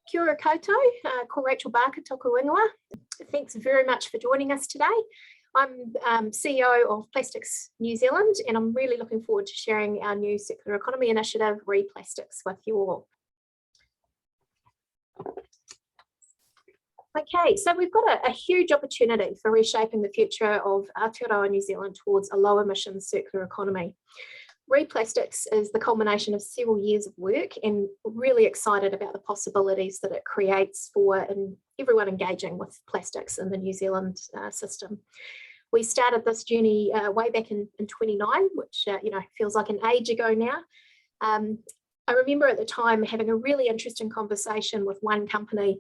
Kia ora koutou, ko Rachel Barker tōku ingoa. Thanks very much for joining us today. I'm CEO of Plastics New Zealand, and I'm really looking forward to sharing our new circular economy initiative, Replastics, with you all. Okay, so we've got a huge opportunity for reshaping the future of Aotearoa New Zealand towards a low emissions circular economy. Replastics is the culmination of several years of work, and really excited about the possibilities that it creates for everyone engaging with plastics in the New Zealand system. We started this journey way back in 29, which feels like an age ago now. I remember at the time having a really interesting conversation with one company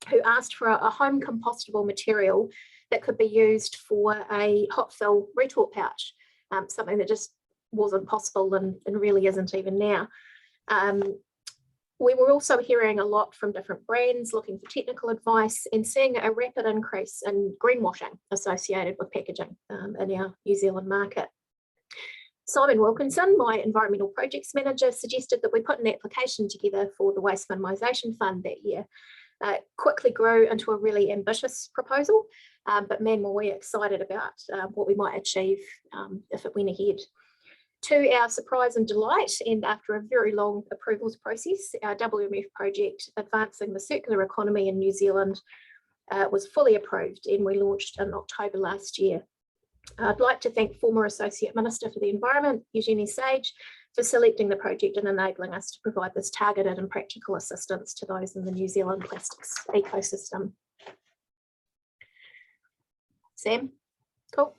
who asked for a home compostable material that could be used for a hot fill retort pouch, something that just wasn't possible and really isn't even now. We were also hearing a lot from different brands looking for technical advice and seeing a rapid increase in greenwashing associated with packaging in our New Zealand market. Simon Wilkinson, my environmental projects manager, suggested that we put an application together for the Waste Minimisation Fund that year. It quickly grew into a really ambitious proposal, but man, were we excited about what we might achieve if it went ahead. To our surprise and delight, and after a very long approvals process, our WMF project, Advancing the Circular Economy in New Zealand, was fully approved, and we launched in October last year. I'd like to thank former Associate Minister for the Environment, Eugenie Sage, for selecting the project and enabling us to provide this targeted and practical assistance to those in the New Zealand plastics ecosystem. Sam, cool.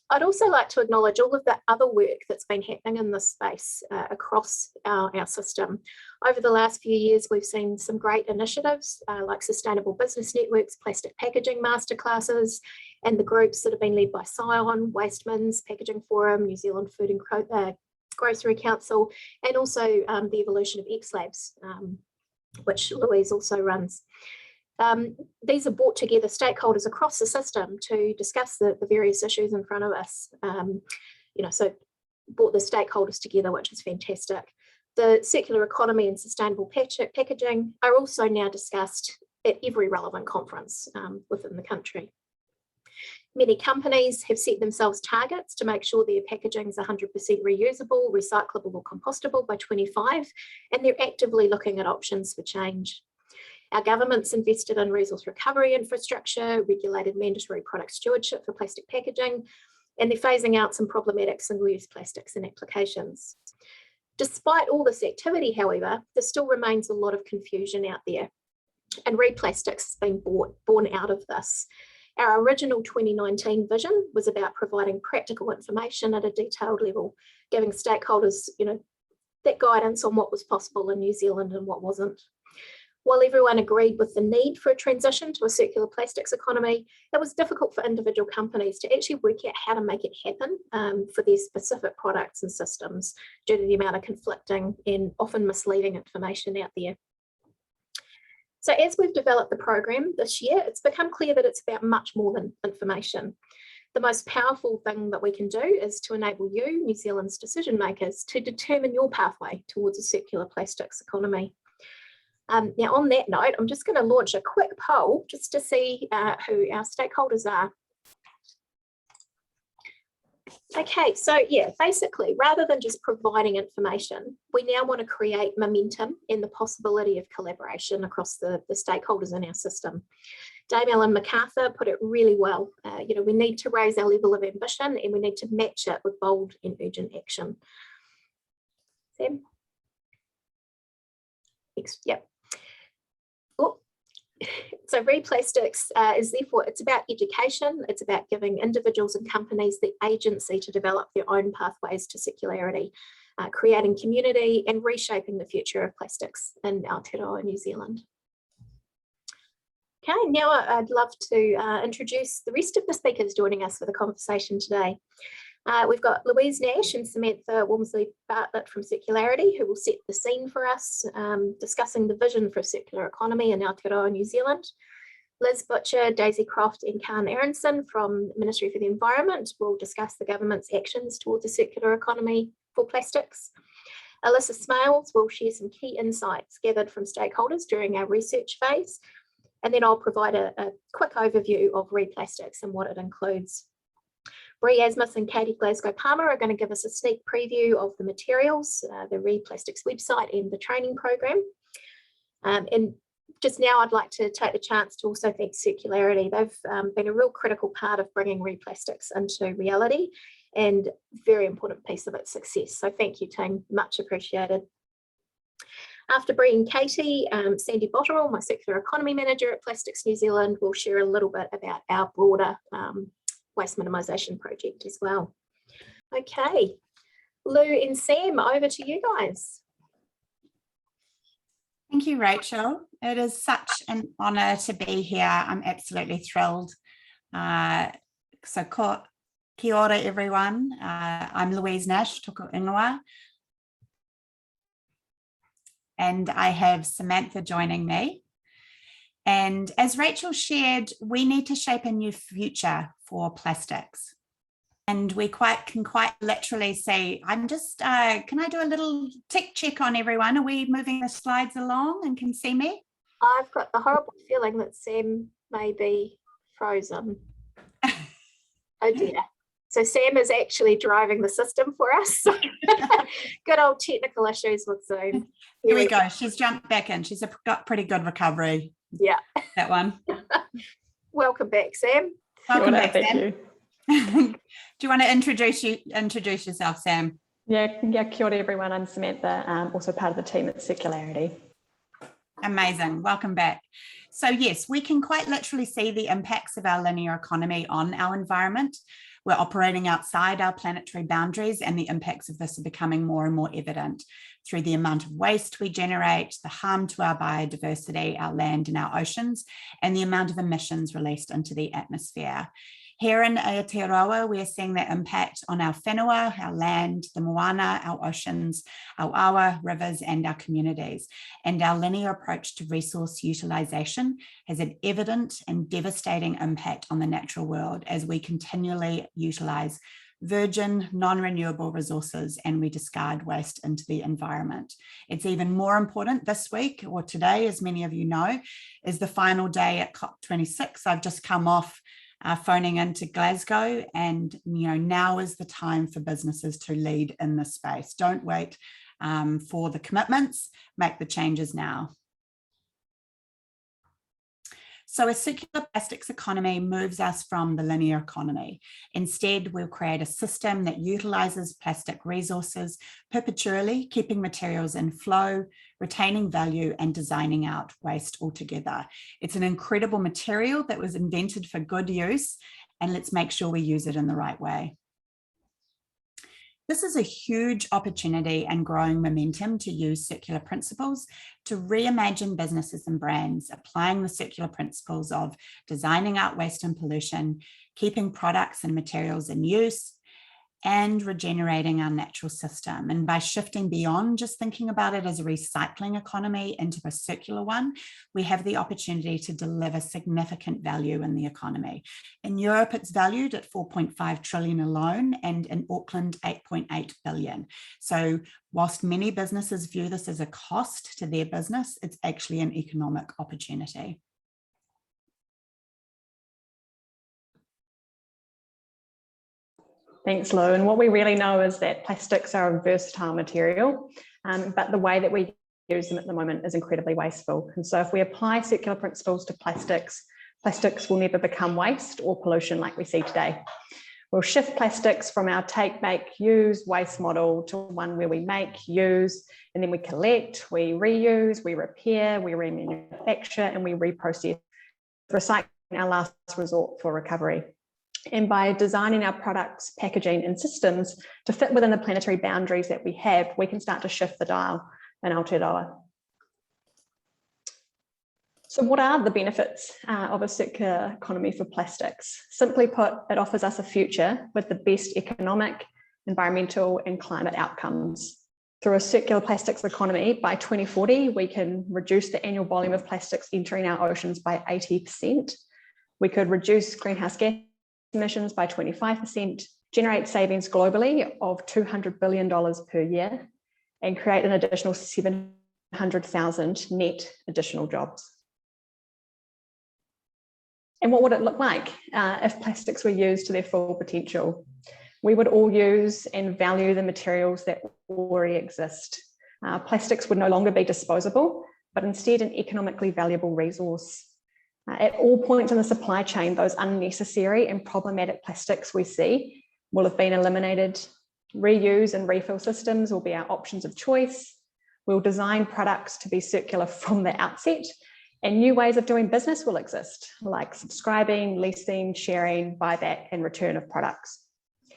I'd also like to acknowledge all of the other work that's been happening in this space across our system. Over the last few years, we've seen some great initiatives like Sustainable Business Networks, Plastic Packaging Masterclasses, and the groups that have been led by Scion, Waste Mins, Packaging Forum, New Zealand Food and Grocery Council, and also the evolution of X-Labs, which Louise also runs. These have brought together stakeholders across the system to discuss the various issues in front of us. So brought the stakeholders together, which is fantastic. The circular economy and sustainable packaging are also now discussed at every relevant conference within the country. Many companies have set themselves targets to make sure their packaging is 100% reusable, recyclable or compostable by 25, and they're actively looking at options for change. Our government's invested in resource recovery infrastructure, regulated mandatory product stewardship for plastic packaging, and they're phasing out some problematic single-use plastics and applications. Despite all this activity, however, there still remains a lot of confusion out there, and Replastics has been born out of this. Our original 2019 vision was about providing practical information at a detailed level, giving stakeholders, that guidance on what was possible in New Zealand and what wasn't. While everyone agreed with the need for a transition to a circular plastics economy, it was difficult for individual companies to actually work out how to make it happen for their specific products and systems due to the amount of conflicting and often misleading information out there. So as we've developed the program this year, it's become clear that it's about much more than information. The most powerful thing that we can do is to enable you, New Zealand's decision makers, to determine your pathway towards a circular plastics economy. Now, on that note, I'm just going to launch a quick poll just to see who our stakeholders are. Okay, so yeah, basically, rather than just providing information, we now want to create momentum and the possibility of collaboration across the stakeholders in our system. Dame Ellen MacArthur put it really well. We need to raise our level of ambition and we need to match it with bold and urgent action. Sam? Yep. Oh. So Replastics is therefore, it's about education, it's about giving individuals and companies the agency to develop their own pathways to circularity, creating community and reshaping the future of plastics in Aotearoa, New Zealand. Okay, now I'd love to introduce the rest of the speakers joining us for the conversation today. We've got Louise Nash and Samantha Walmsley-Bartlett from Circularity, who will set the scene for us, discussing the vision for a circular economy in Aotearoa, New Zealand. Liz Butcher, Daisy Croft and Karen Aronson from the Ministry for the Environment will discuss the government's actions towards a circular economy for plastics. Alyssa Smales will share some key insights gathered from stakeholders during our research phase. And then I'll provide a quick overview of Replastics and what it includes. Bree Asmus and Katie Glasgow-Palmer are going to give us a sneak preview of the materials, the Replastics website and the training program. And just now I'd like to take the chance to also thank Circularity. They've been a real critical part of bringing Replastics into reality and very important piece of its success. So thank you, team, much appreciated. After Bree and Katie, Sandy Botterill, my Circular Economy Manager at Plastics New Zealand, will share a little bit about our broader waste minimisation project as well. Okay, Lou and Sam, over to you guys. Thank you, Rachel. It is such an honour to be here. I'm absolutely thrilled. So kia ora, everyone. I'm Louise Nash, toko ingoa. And I have Samantha joining me. And as Rachel shared, we need to shape a new future for plastics. And we can quite literally see, can I do a little tick check on everyone? Are we moving the slides along and can see me? I've got the horrible feeling that Sam may be frozen. Oh dear. So Sam is actually driving the system for us. Good old technical issues with Zoom. Here we go. She's jumped back in. She's got pretty good recovery. Yeah. That one. Welcome back, Sam. Welcome back, thank Sam. you. Do you want to introduce yourself, Sam? Yeah, kia ora everyone. I'm Samantha, also part of the team at Circularity. Amazing. Welcome back. So yes, we can quite literally see the impacts of our linear economy on our environment. We're operating outside our planetary boundaries, and the impacts of this are becoming more and more evident through the amount of waste we generate, the harm to our biodiversity, our land and our oceans, and the amount of emissions released into the atmosphere. Here in Aotearoa, we are seeing that impact on our whenua, our land, the moana, our oceans, our awa, rivers, and our communities. And our linear approach to resource utilisation has an evident and devastating impact on the natural world as we continually utilise virgin, non-renewable resources and we discard waste into the environment. It's even more important this week, or today, as many of you know, is the final day at COP26. I've just come off phoning into Glasgow, and now is the time for businesses to lead in this space. Don't wait for the commitments, make the changes now. So a circular plastics economy moves us from the linear economy. Instead, we'll create a system that utilises plastic resources perpetually, keeping materials in flow, retaining value, and designing out waste altogether. It's an incredible material that was invented for good use, and let's make sure we use it in the right way. This is a huge opportunity and growing momentum to use circular principles to reimagine businesses and brands, applying the circular principles of designing out waste and pollution, keeping products and materials in use, and regenerating our natural system. And by shifting beyond just thinking about it as a recycling economy into a circular one, we have the opportunity to deliver significant value in the economy. In Europe, it's valued at 4.5 trillion alone, and in Auckland, 8.8 billion. So whilst many businesses view this as a cost to their business, it's actually an economic opportunity. Thanks, Lou. And what we really know is that plastics are a versatile material, but the way that we use them at the moment is incredibly wasteful. And so if we apply circular principles to plastics, plastics will never become waste or pollution like we see today. We'll shift plastics from our take, make, use, waste model to one where we make, use, and then we collect, we reuse, we repair, we remanufacture, and we reprocess, recycling our last resort for recovery. And by designing our products, packaging, and systems to fit within the planetary boundaries that we have, we can start to shift the dial in Aotearoa. So what are the benefits of a circular economy for plastics? Simply put, it offers us a future with the best economic, environmental, and climate outcomes. Through a circular plastics economy, by 2040, we can reduce the annual volume of plastics entering our oceans by 80%. We could reduce greenhouse gas emissions by 25%, generate savings globally of $200 billion per year, and create an additional 700,000 net additional jobs. And what would it look like if plastics were used to their full potential? We would all use and value the materials that already exist. Plastics would no longer be disposable, but instead an economically valuable resource. At all points in the supply chain, those unnecessary and problematic plastics we see will have been eliminated. Reuse and refill systems will be our options of choice. We'll design products to be circular from the outset, and new ways of doing business will exist, like subscribing, leasing, sharing, buyback, and return of products.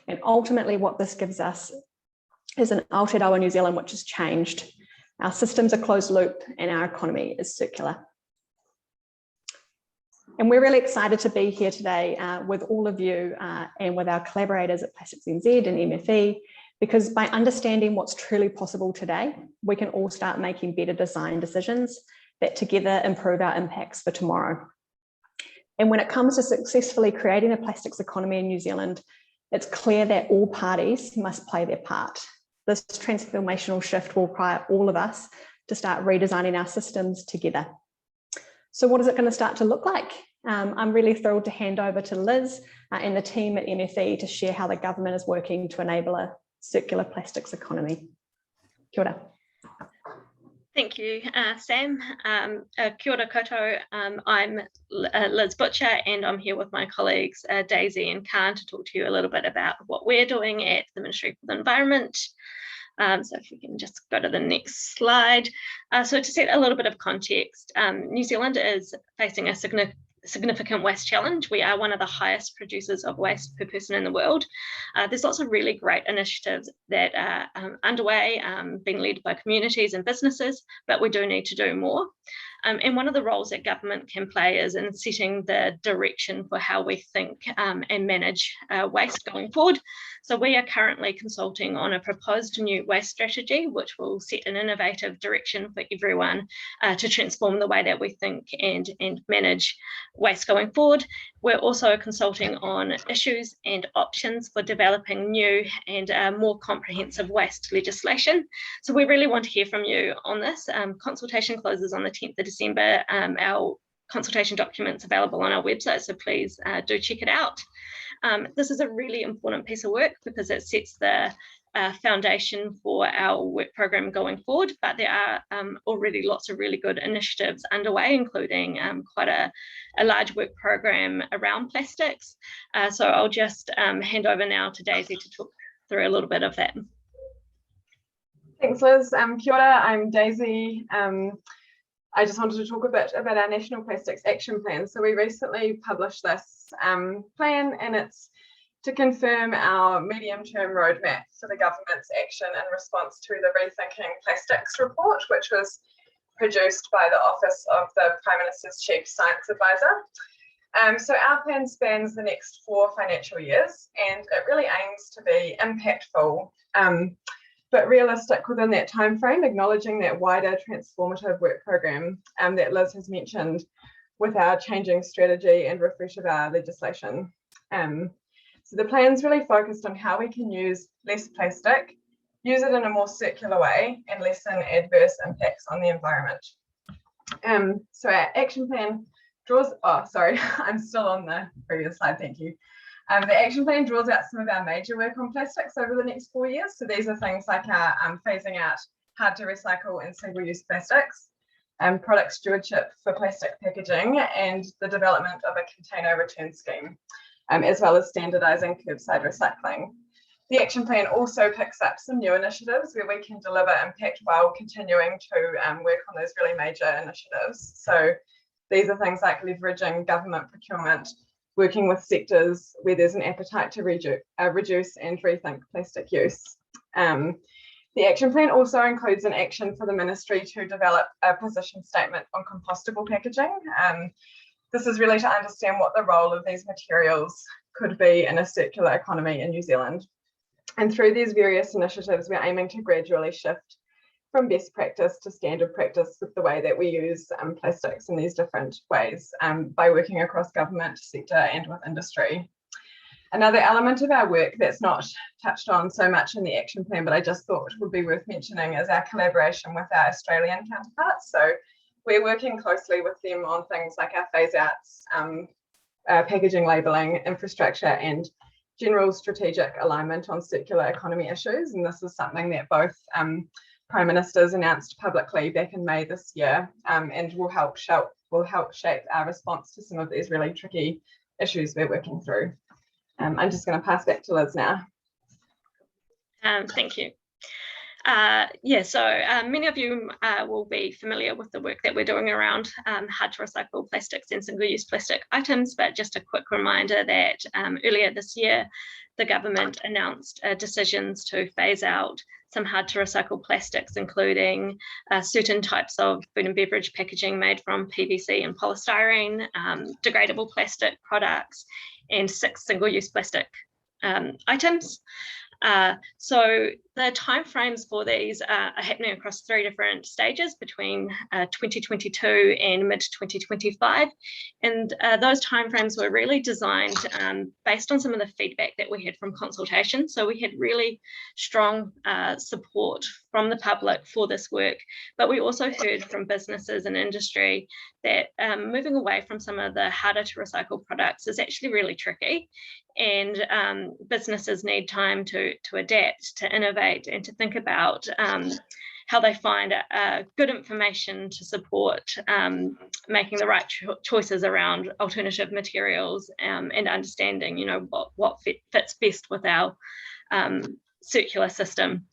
And ultimately, what this gives us is an Aotearoa New Zealand which has changed. Our systems are closed loop and our economy is circular. And we're really excited to be here today with all of you and with our collaborators at Plastics NZ and MFE, because by understanding what's truly possible today, we can all start making better design decisions that together improve our impacts for tomorrow. And when it comes to successfully creating a plastics economy in New Zealand, it's clear that all parties must play their part. This transformational shift will require all of us to start redesigning our systems together. So what is it going to start to look like? I'm really thrilled to hand over to Liz and the team at MFE to share how the government is working to enable a circular plastics economy. Kia ora. Thank you, Sam. Kia ora koutou. I'm Liz Butcher, and I'm here with my colleagues Daisy and Khan to talk to you a little bit about what we're doing at the Ministry for the Environment. So if we can just go to the next slide. So to set a little bit of context, New Zealand is facing a significant waste challenge. We are one of the highest producers of waste per person in the world. There's lots of really great initiatives that are underway, being led by communities and businesses, but we do need to do more. And one of the roles that government can play is in setting the direction for how we think and manage waste going forward. So we are currently consulting on a proposed new waste strategy, which will set an innovative direction for everyone to transform the way that we think and manage waste going forward. We're also consulting on issues and options for developing new and more comprehensive waste legislation. So we really want to hear from you on this. Consultation closes on the 10th of December. Our consultation document's available on our website, so please do check it out. This is a really important piece of work because it sets the foundation for our work program going forward, but there are already lots of really good initiatives underway, including quite a large work program around plastics. So I'll just hand over now to Daisy to talk through a little bit of that. Thanks, Liz. Kia ora, I'm Daisy. I just wanted to talk a bit about our National Plastics Action Plan. So we recently published this plan, and it's to confirm our medium-term roadmap for the government's action in response to the Rethinking Plastics report, which was produced by the Office of the Prime Minister's Chief Science Advisor. So our plan spans the next 4 financial years, and it really aims to be impactful, but realistic within that time frame, acknowledging that wider transformative work program that Liz has mentioned with our changing strategy and refresh of our legislation. So the plan's really focused on how we can use less plastic, use it in a more circular way, and lessen adverse impacts on the environment. So our action plan draws, I'm still on the previous slide, thank you. The action plan draws out some of our major work on plastics over the next 4 years. So these are things like our phasing out hard to recycle and single-use plastics, product stewardship for plastic packaging, and the development of a container return scheme, as well as standardising curbside recycling. The action plan also picks up some new initiatives where we can deliver impact while continuing to work on those really major initiatives. So these are things like leveraging government procurement, working with sectors where there's an appetite to reduce and rethink plastic use. The action plan also includes an action for the ministry to develop a position statement on compostable packaging. This is really to understand what the role of these materials could be in a circular economy in New Zealand. And through these various initiatives, we're aiming to gradually shift from best practice to standard practice with the way that we use plastics in these different ways by working across government, sector, and with industry. Another element of our work that's not touched on so much in the action plan, but I just thought would be worth mentioning, is our collaboration with our Australian counterparts. So we're working closely with them on things like our phase outs, packaging, labelling, infrastructure, and general strategic alignment on circular economy issues. And this is something that both Prime Ministers announced publicly back in May this year, and will help shape our response to some of these really tricky issues we're working through. I'm just going to pass back to Liz now. Thank you. So many of you will be familiar with the work that we're doing around hard to recycle plastics and single-use plastic items, but just a quick reminder that earlier this year, the government announced decisions to phase out some hard to recycle plastics, including certain types of food and beverage packaging made from PVC and polystyrene, degradable plastic products, and 6 single-use plastic items. So the timeframes for these are happening across 3 different stages between 2022 and mid-2025. And those timeframes were really designed based on some of the feedback that we had from consultation. So we had really strong support from the public for this work, but we also heard from businesses and industry that moving away from some of the harder to recycle products is actually really tricky. And businesses need time to adapt, to innovate, and to think about how they find good information to support making the right choices around alternative materials, and understanding, what fits best with our circular system.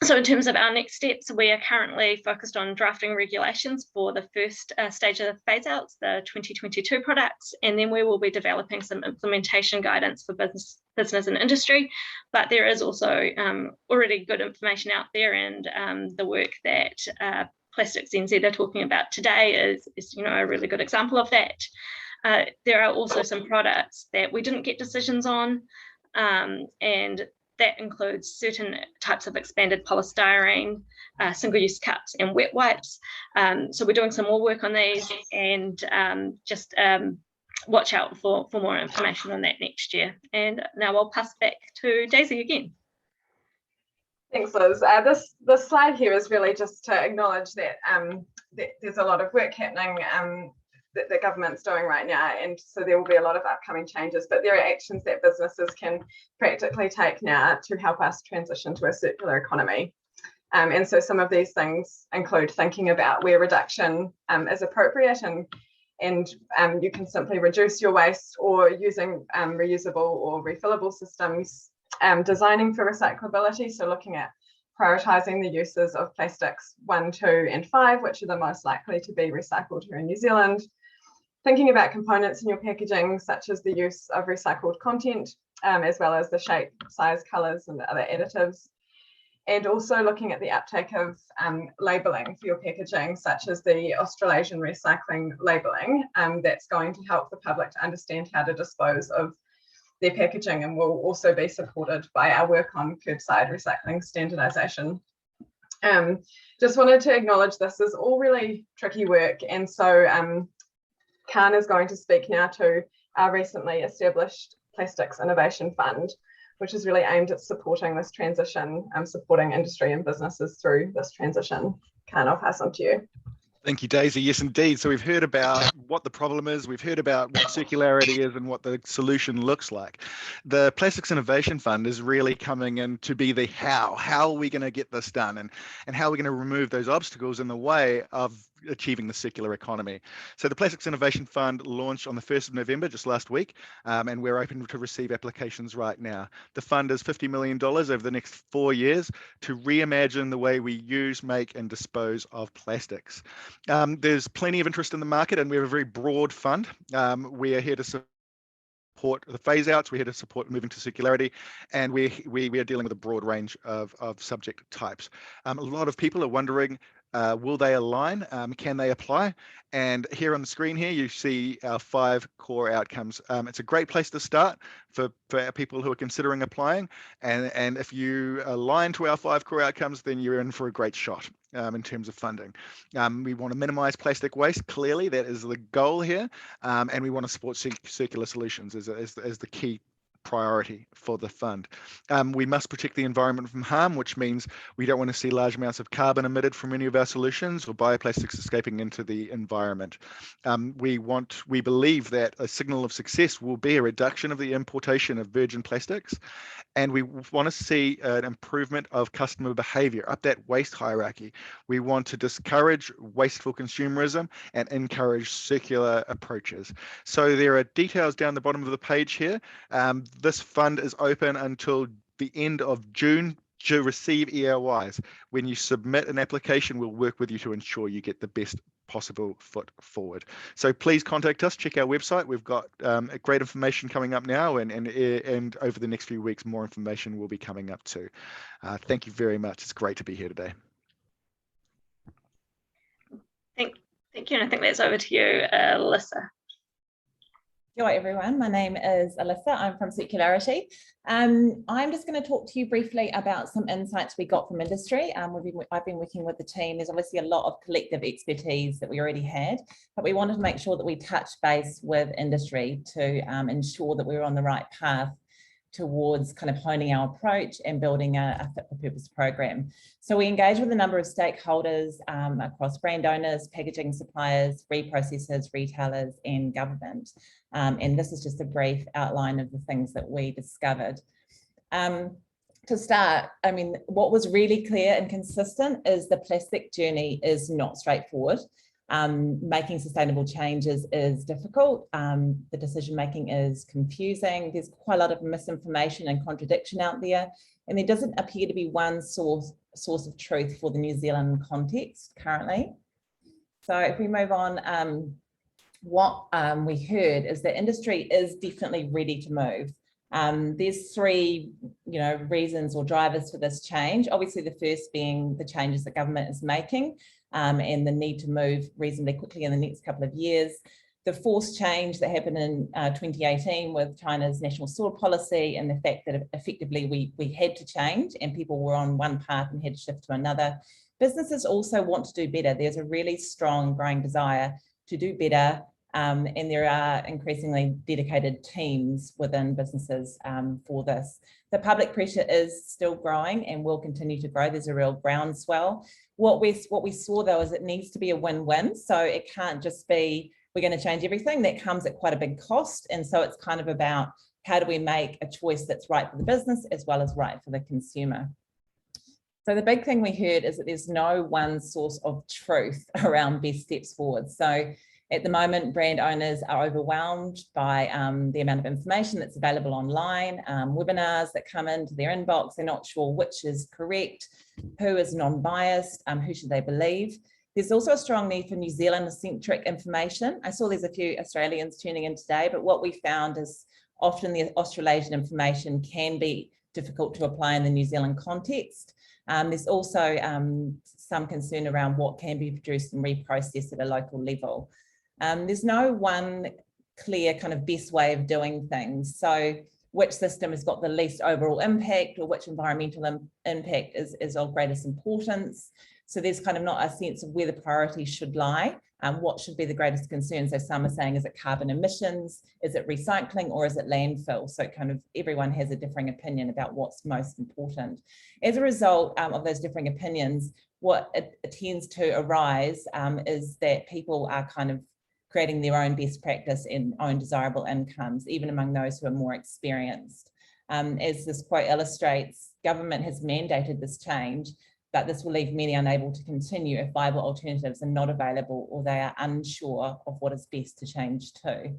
So in terms of our next steps, we are currently focused on drafting regulations for the first stage of the phase outs, the 2022 products, and then we will be developing some implementation guidance for business and industry. But there is also already good information out there, and the work that Plastics NZ are talking about today is a really good example of that. There are also some products that we didn't get decisions on, and that includes certain types of expanded polystyrene, single-use cups, and wet wipes. So we're doing some more work on these, and just watch out for more information on that next year. And now I'll pass back to Daisy again. Thanks, Liz. This slide here is really just to acknowledge that, that there's a lot of work happening that the government's doing right now, and so there will be a lot of upcoming changes, but there are actions that businesses can practically take now to help us transition to a circular economy. And so some of these things include thinking about where reduction is appropriate, and you can simply reduce your waste, or using reusable or refillable systems, designing for recyclability, so looking at prioritising the uses of plastics 1, 2, and 5, which are the most likely to be recycled here in New Zealand. Thinking about components in your packaging, such as the use of recycled content, as well as the shape, size, colours, and other additives. And also looking at the uptake of labelling for your packaging, such as the Australasian recycling labelling, that's going to help the public to understand how to dispose of their packaging, and will also be supported by our work on curbside recycling standardisation. Just wanted to acknowledge this is all really tricky work, and so Khan is going to speak now to our recently established Plastics Innovation Fund, which is really aimed at supporting this transition, supporting industry and businesses through this transition. Khan, I'll pass on to you. Thank you, Daisy. Yes, indeed. So we've heard about what the problem is, we've heard about what circularity is and what the solution looks like. The Plastics Innovation Fund is really coming in to be the how. How are we going to get this done, and how are we going to remove those obstacles in the way of achieving the circular economy? So the Plastics Innovation Fund launched on the 1st of November, just last week, and we're open to receive applications right now. The fund is $50 million over the next 4 years to reimagine the way we use, make, and dispose of plastics. There's plenty of interest in the market, and we have a very broad fund. We are here to support the phase outs, we're here to support moving to circularity, and we are dealing with a broad range of subject types. A lot of people are wondering, Will they align? Can they apply? And here on the screen here, you see our 5 core outcomes. It's a great place to start for people who are considering applying. And if you align to our 5 core outcomes, then you're in for a great shot in terms of funding. We want to minimize plastic waste. Clearly, that is the goal here. And we want to support circular solutions as the key priority for the fund. We must protect the environment from harm, which means we don't want to see large amounts of carbon emitted from any of our solutions or bioplastics escaping into the environment. We believe that a signal of success will be a reduction of the importation of virgin plastics, and we want to see an improvement of customer behavior up that waste hierarchy. We want to discourage wasteful consumerism and encourage circular approaches. So there are details down the bottom of the page here. This fund is open until the end of June to receive EOIs. When you submit an application, we'll work with you to ensure you get the best possible foot forward. So please contact us, check our website. We've got great information coming up now, and over the next few weeks, more information will be coming up too. Thank you very much. It's great to be here today. Thank you, and I think that's over to you, Alyssa. Hi everyone, my name is Alyssa, I'm from Circularity. I'm just going to talk to you briefly about some insights we got from industry. I've been working with the team. There's obviously a lot of collective expertise that we already had, but we wanted to make sure that we touch base with industry to ensure that we were on the right path towards kind of honing our approach and building a fit for purpose program. So we engaged with a number of stakeholders across brand owners, packaging suppliers, reprocessors, retailers, and government. And this is just a brief outline of the things that we discovered. To start, I mean, what was really clear and consistent is the plastic journey is not straightforward. Making sustainable changes is difficult. The decision-making is confusing. There's quite a lot of misinformation and contradiction out there. And there doesn't appear to be one source of truth for the New Zealand context currently. So if we move on, what we heard is that industry is definitely ready to move. There's 3, reasons or drivers for this change. Obviously, the first being the changes that government is making and the need to move reasonably quickly in the next couple of years. The forced change that happened in 2018 with China's national soil policy and the fact that effectively we had to change and people were on one path and had to shift to another. Businesses also want to do better. There's a really strong growing desire to do better. And there are increasingly dedicated teams within businesses for this. The public pressure is still growing and will continue to grow. There's a real groundswell. What we saw though is it needs to be a win-win. So it can't just be, we're going to change everything. That comes at quite a big cost. And so it's kind of about how do we make a choice that's right for the business as well as right for the consumer. So the big thing we heard is that there's no one source of truth around best steps forward. So at the moment, brand owners are overwhelmed by the amount of information that's available online, webinars that come into their inbox. They're not sure which is correct, who is non-biased, who should they believe. There's also a strong need for New Zealand-centric information. I saw there's a few Australians tuning in today, but what we found is often the Australasian information can be difficult to apply in the New Zealand context. There's also some concern around what can be produced and reprocessed at a local level. There's no one clear kind of best way of doing things. So which system has got the least overall impact or which environmental impact is of greatest importance. So there's kind of not a sense of where the priorities should lie. What should be the greatest concern? So some are saying, is it carbon emissions? Is it recycling or is it landfill? So kind of everyone has a differing opinion about what's most important. As a result of those differing opinions, what it tends to arise is that people are kind of creating their own best practice and own desirable incomes, even among those who are more experienced. As this quote illustrates, government has mandated this change, but this will leave many unable to continue if viable alternatives are not available or they are unsure of what is best to change to.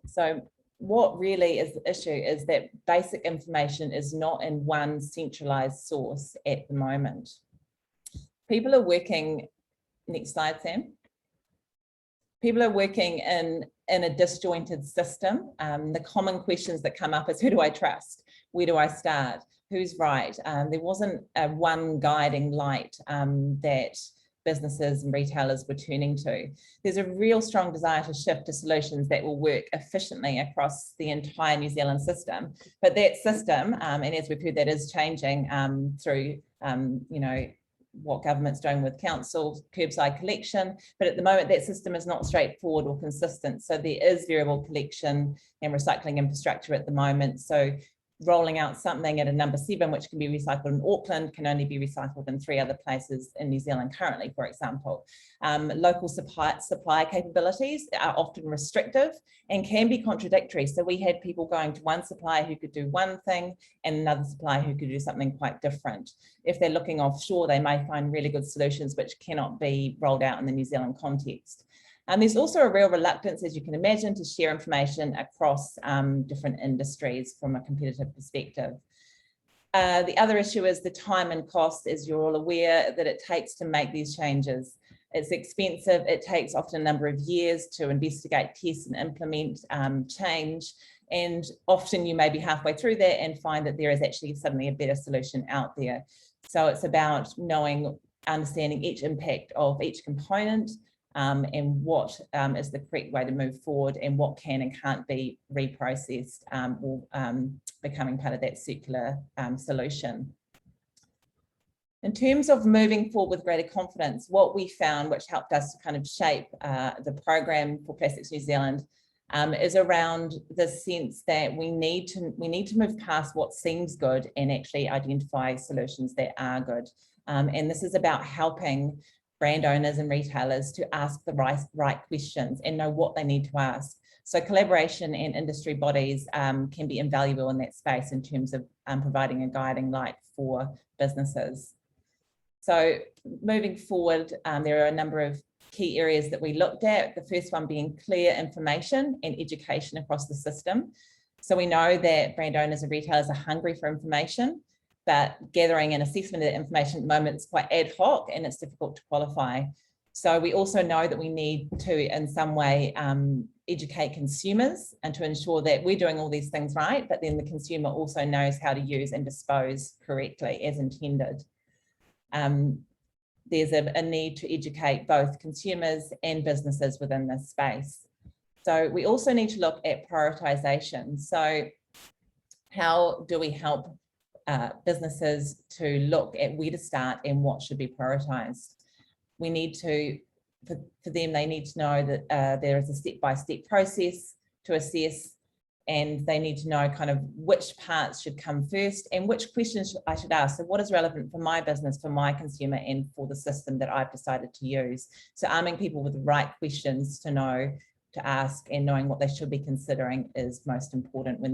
So what really is the issue is that basic information is not in one centralized source at the moment. People are working, next slide, Sam. People are working in a disjointed system. The common questions that come up is, who do I trust? Where do I start? Who's right? There wasn't a one guiding light that businesses and retailers were turning to. There's a real strong desire to shift to solutions that will work efficiently across the entire New Zealand system. But that system, and as we've heard, that is changing through, you know, what government's doing with council, curbside collection. But at the moment, that system is not straightforward or consistent. So there is variable collection and recycling infrastructure at the moment. So rolling out something at a number 7, which can be recycled in Auckland, can only be recycled in 3 other places in New Zealand currently, for example. Local supply capabilities are often restrictive and can be contradictory. So we had people going to one supplier who could do one thing and another supplier who could do something quite different. If they're looking offshore, they may find really good solutions which cannot be rolled out in the New Zealand context. And there's also a real reluctance, as you can imagine, to share information across different industries from a competitive perspective. The other issue is the time and cost, as you're all aware, that it takes to make these changes. It's expensive. It takes often a number of years to investigate, test and implement change. And often you may be halfway through that and find that there is actually suddenly a better solution out there. So it's about understanding each impact of each component, and what is the correct way to move forward, and what can and can't be reprocessed or becoming part of that circular solution. In terms of moving forward with greater confidence, what we found, which helped us to kind of shape the program for Plastics New Zealand, is around the sense that we need to move past what seems good and actually identify solutions that are good. And this is about helping brand owners and retailers to ask the right questions and know what they need to ask. So collaboration and industry bodies can be invaluable in that space in terms of providing a guiding light for businesses. So moving forward, there are a number of key areas that we looked at. The first one being clear information and education across the system. So we know that brand owners and retailers are hungry for information, but gathering and assessment of that information at the moment is quite ad hoc and it's difficult to qualify. So we also know that we need to, in some way, educate consumers and to ensure that we're doing all these things right, but then the consumer also knows how to use and dispose correctly as intended. There's a need to educate both consumers and businesses within this space. So we also need to look at prioritization. So how do we help businesses to look at where to start and what should be prioritized? We need to, for them, they need to know that there is a step-by-step process to assess, and they need to know kind of which parts should come first and which questions I should ask. So what is relevant for my business, for my consumer, and for the system that I've decided to use? So arming people with the right questions to know, to ask, and knowing what they should be considering is most important when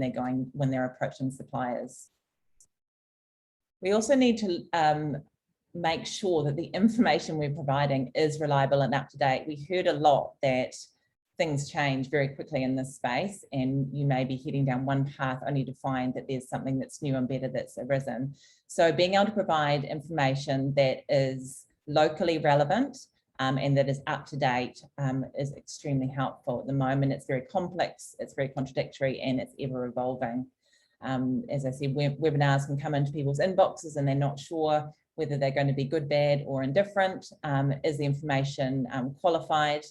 they're approaching suppliers. We also need to make sure that the information we're providing is reliable and up to date. We heard a lot that things change very quickly in this space, and you may be heading down one path only to find that there's something that's new and better that's arisen. So being able to provide information that is locally relevant and that is up to date is extremely helpful. At the moment, it's very complex, it's very contradictory, and it's ever evolving. As I said, webinars can come into people's inboxes and they're not sure whether they're going to be good, bad, or indifferent. Is the information qualified?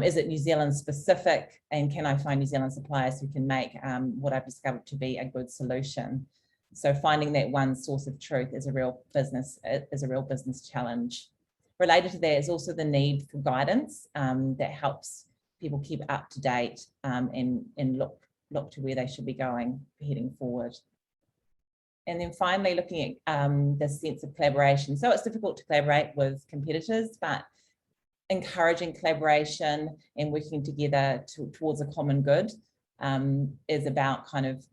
Is it New Zealand specific? And can I find New Zealand suppliers who can make what I've discovered to be a good solution? So finding that one source of truth is a real business challenge. Related to that is also the need for guidance that helps people keep up to date and look to where they should be going, heading forward. And then finally, looking at the sense of collaboration. So it's difficult to collaborate with competitors, but encouraging collaboration and working together towards a common good is about kind of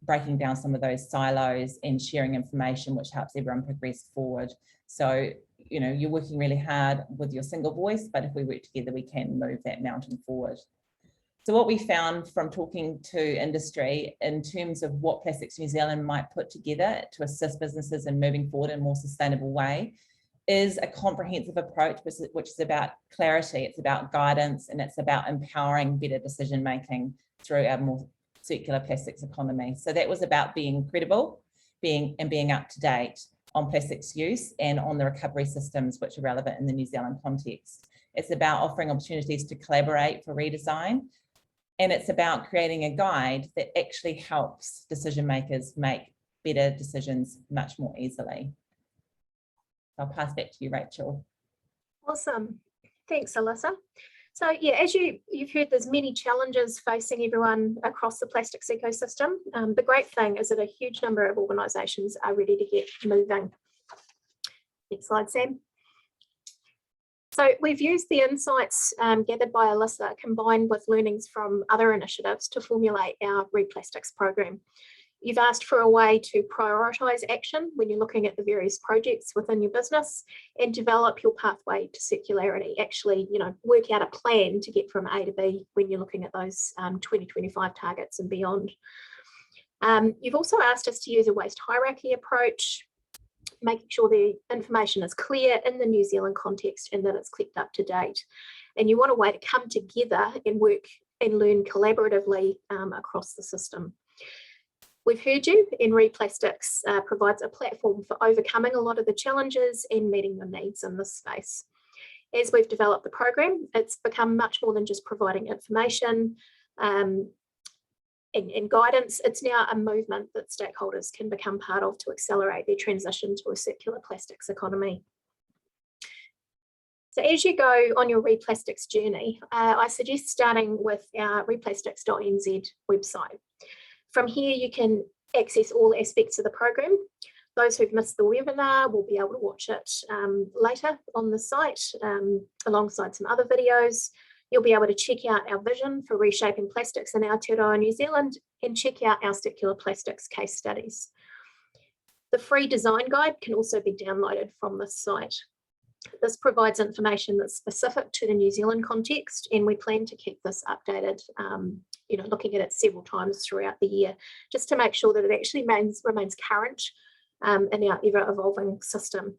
breaking down some of those silos and sharing information, which helps everyone progress forward. So, you know, you're working really hard with your single voice, but if we work together, we can move that mountain forward. So what we found from talking to industry in terms of what Plastics New Zealand might put together to assist businesses in moving forward in a more sustainable way is a comprehensive approach, which is about clarity, it's about guidance, and it's about empowering better decision making through our more circular plastics economy. So that was about being credible, being up to date on plastics use and on the recovery systems which are relevant in the New Zealand context. It's about offering opportunities to collaborate for redesign, and it's about creating a guide that actually helps decision makers make better decisions much more easily. I'll pass back to you, Rachel. Awesome. Thanks, Alyssa. So yeah, as you've heard, there's many challenges facing everyone across the plastics ecosystem. The great thing is that a huge number of organisations are ready to get moving. Next slide, Sam. So we've used the insights gathered by Alyssa combined with learnings from other initiatives to formulate our Replastics program. You've asked for a way to prioritise action when you're looking at the various projects within your business and develop your pathway to circularity. Actually, work out a plan to get from A to B when you're looking at those 2025 targets and beyond. You've also asked us to use a waste hierarchy approach, making sure the information is clear in the New Zealand context and that it's kept up to date. And you want a way to come together and work and learn collaboratively across the system. We've heard you, and Replastics provides a platform for overcoming a lot of the challenges and meeting the needs in this space. As we've developed the program, it's become much more than just providing information and guidance. It's now a movement that stakeholders can become part of to accelerate their transition to a circular plastics economy. So as you go on your Replastics journey, I suggest starting with our replastics.nz website. From here, you can access all aspects of the program. Those who've missed the webinar will be able to watch it later on the site alongside some other videos. You'll be able to check out our vision for reshaping plastics in Aotearoa, New Zealand, and check out our circular plastics case studies. The free design guide can also be downloaded from this site. This provides information that's specific to the New Zealand context, and we plan to keep this updated, looking at it several times throughout the year, just to make sure that it actually remains current in our ever-evolving system.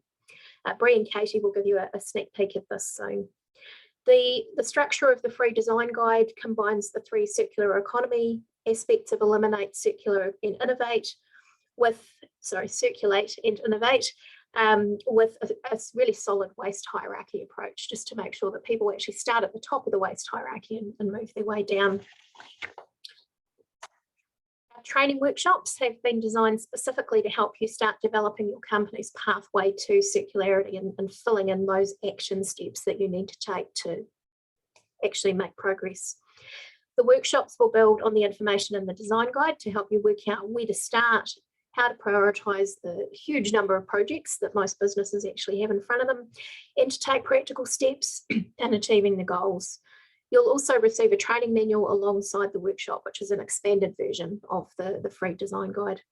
Bree and Katie will give you a sneak peek at this soon. The structure of the free design guide combines the three circular economy aspects of eliminate, circulate and innovate with a really solid waste hierarchy approach, just to make sure that people actually start at the top of the waste hierarchy and move their way down. Our training workshops have been designed specifically to help you start developing your company's pathway to circularity and filling in those action steps that you need to take to actually make progress. The workshops will build on the information in the design guide to help you work out where to start, how to prioritise the huge number of projects that most businesses actually have in front of them, and to take practical steps in achieving the goals. You'll also receive a training manual alongside the workshop, which is an expanded version of the free design guide.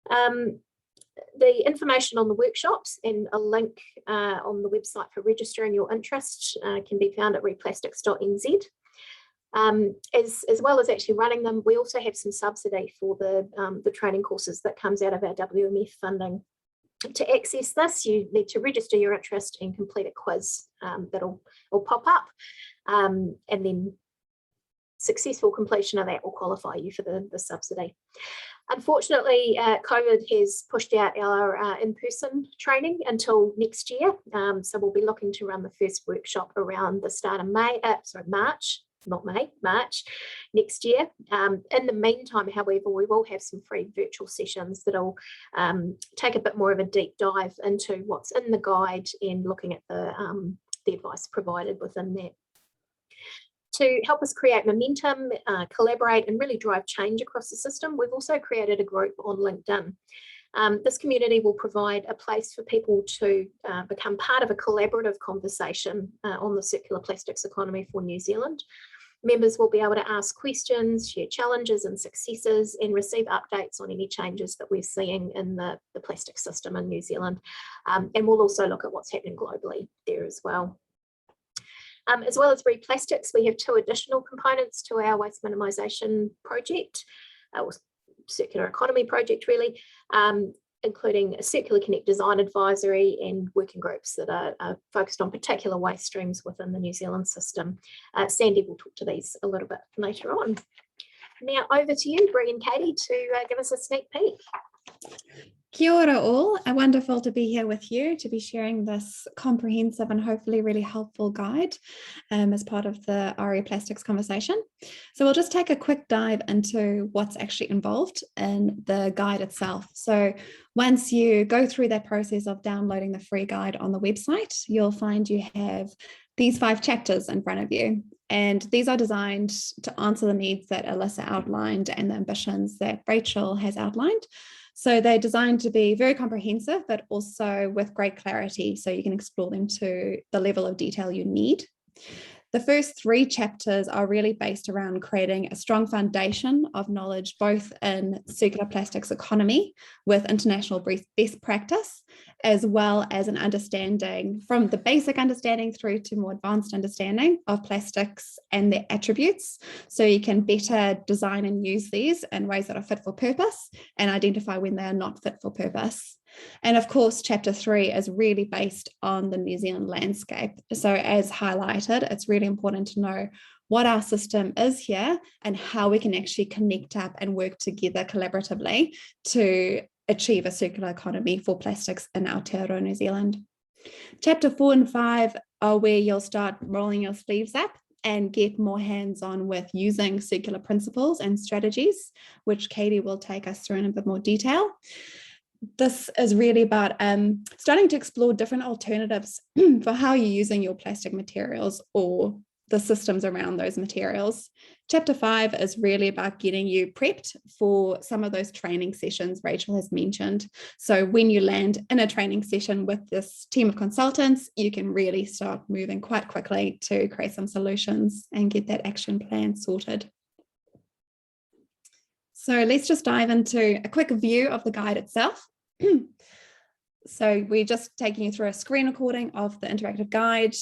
The information on the workshops and a link on the website for registering your interest can be found at replastics.nz. As well as actually running them, we also have some subsidy for the training courses that comes out of our WMF funding. To access this, you need to register your interest and complete a quiz that'll pop up, and then successful completion of that will qualify you for the subsidy. Unfortunately, COVID has pushed out our in-person training until next year, so we'll be looking to run the first workshop around the start of March next year. In the meantime, however, we will have some free virtual sessions that'll take a bit more of a deep dive into what's in the guide and looking at the advice provided within that. To help us create momentum, collaborate and really drive change across the system, we've also created a group on LinkedIn. This community will provide a place for people to become part of a collaborative conversation on the circular plastics economy for New Zealand. Members will be able to ask questions, share challenges and successes, and receive updates on any changes that we're seeing in the plastic system in New Zealand. And we'll also look at what's happening globally there as well. As well as Replastics, we have two additional components to our waste minimisation project, or circular economy project really, including a Circular Connect design advisory and working groups that are focused on particular waste streams within the New Zealand system. Sandy will talk to these a little bit later on. Now over to you, Bree and Katie, to give us a sneak peek. Kia ora all, wonderful to be here with you, to be sharing this comprehensive and hopefully really helpful guide as part of the RE Plastics conversation. So we'll just take a quick dive into what's actually involved in the guide itself. So once you go through that process of downloading the free guide on the website, you'll find you have these 5 chapters in front of you. And these are designed to answer the needs that Alyssa outlined and the ambitions that Rachel has outlined. So they're designed to be very comprehensive, but also with great clarity, so you can explore them to the level of detail you need. The first 3 chapters are really based around creating a strong foundation of knowledge, both in circular plastics economy with international best practice, as well as an understanding from the basic understanding through to more advanced understanding of plastics and their attributes. So you can better design and use these in ways that are fit for purpose and identify when they are not fit for purpose. And of course, chapter 3 is really based on the New Zealand landscape. So as highlighted, it's really important to know what our system is here and how we can actually connect up and work together collaboratively to achieve a circular economy for plastics in Aotearoa, New Zealand. Chapter 4 and 5 are where you'll start rolling your sleeves up and get more hands-on with using circular principles and strategies, which Katie will take us through in a bit more detail. This is really about starting to explore different alternatives for how you're using your plastic materials or the systems around those materials. Chapter 5 is really about getting you prepped for some of those training sessions Rachel has mentioned. So when you land in a training session with this team of consultants, you can really start moving quite quickly to create some solutions and get that action plan sorted. So let's just dive into a quick view of the guide itself. So we're just taking you through a screen recording of the interactive guide.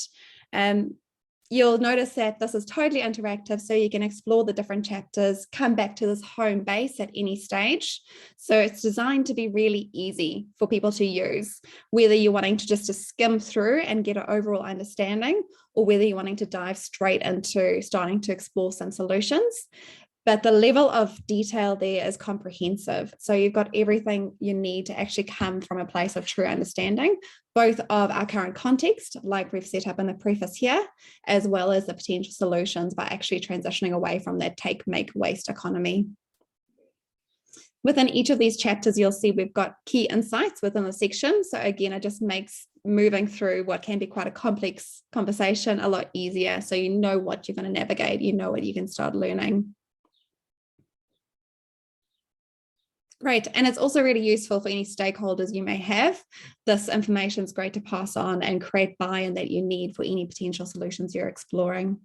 You'll notice that this is totally interactive, so you can explore the different chapters, come back to this home base at any stage. So it's designed to be really easy for people to use, whether you're wanting to just skim through and get an overall understanding, or whether you're wanting to dive straight into starting to explore some solutions. But the level of detail there is comprehensive. So you've got everything you need to actually come from a place of true understanding, both of our current context, like we've set up in the preface here, as well as the potential solutions by actually transitioning away from that take, make, waste economy. Within each of these chapters, you'll see we've got key insights within the section. So again, it just makes moving through what can be quite a complex conversation a lot easier. So you know what you're going to navigate, you know what you can start learning. Great, and it's also really useful for any stakeholders you may have. This information is great to pass on and create buy-in that you need for any potential solutions you're exploring.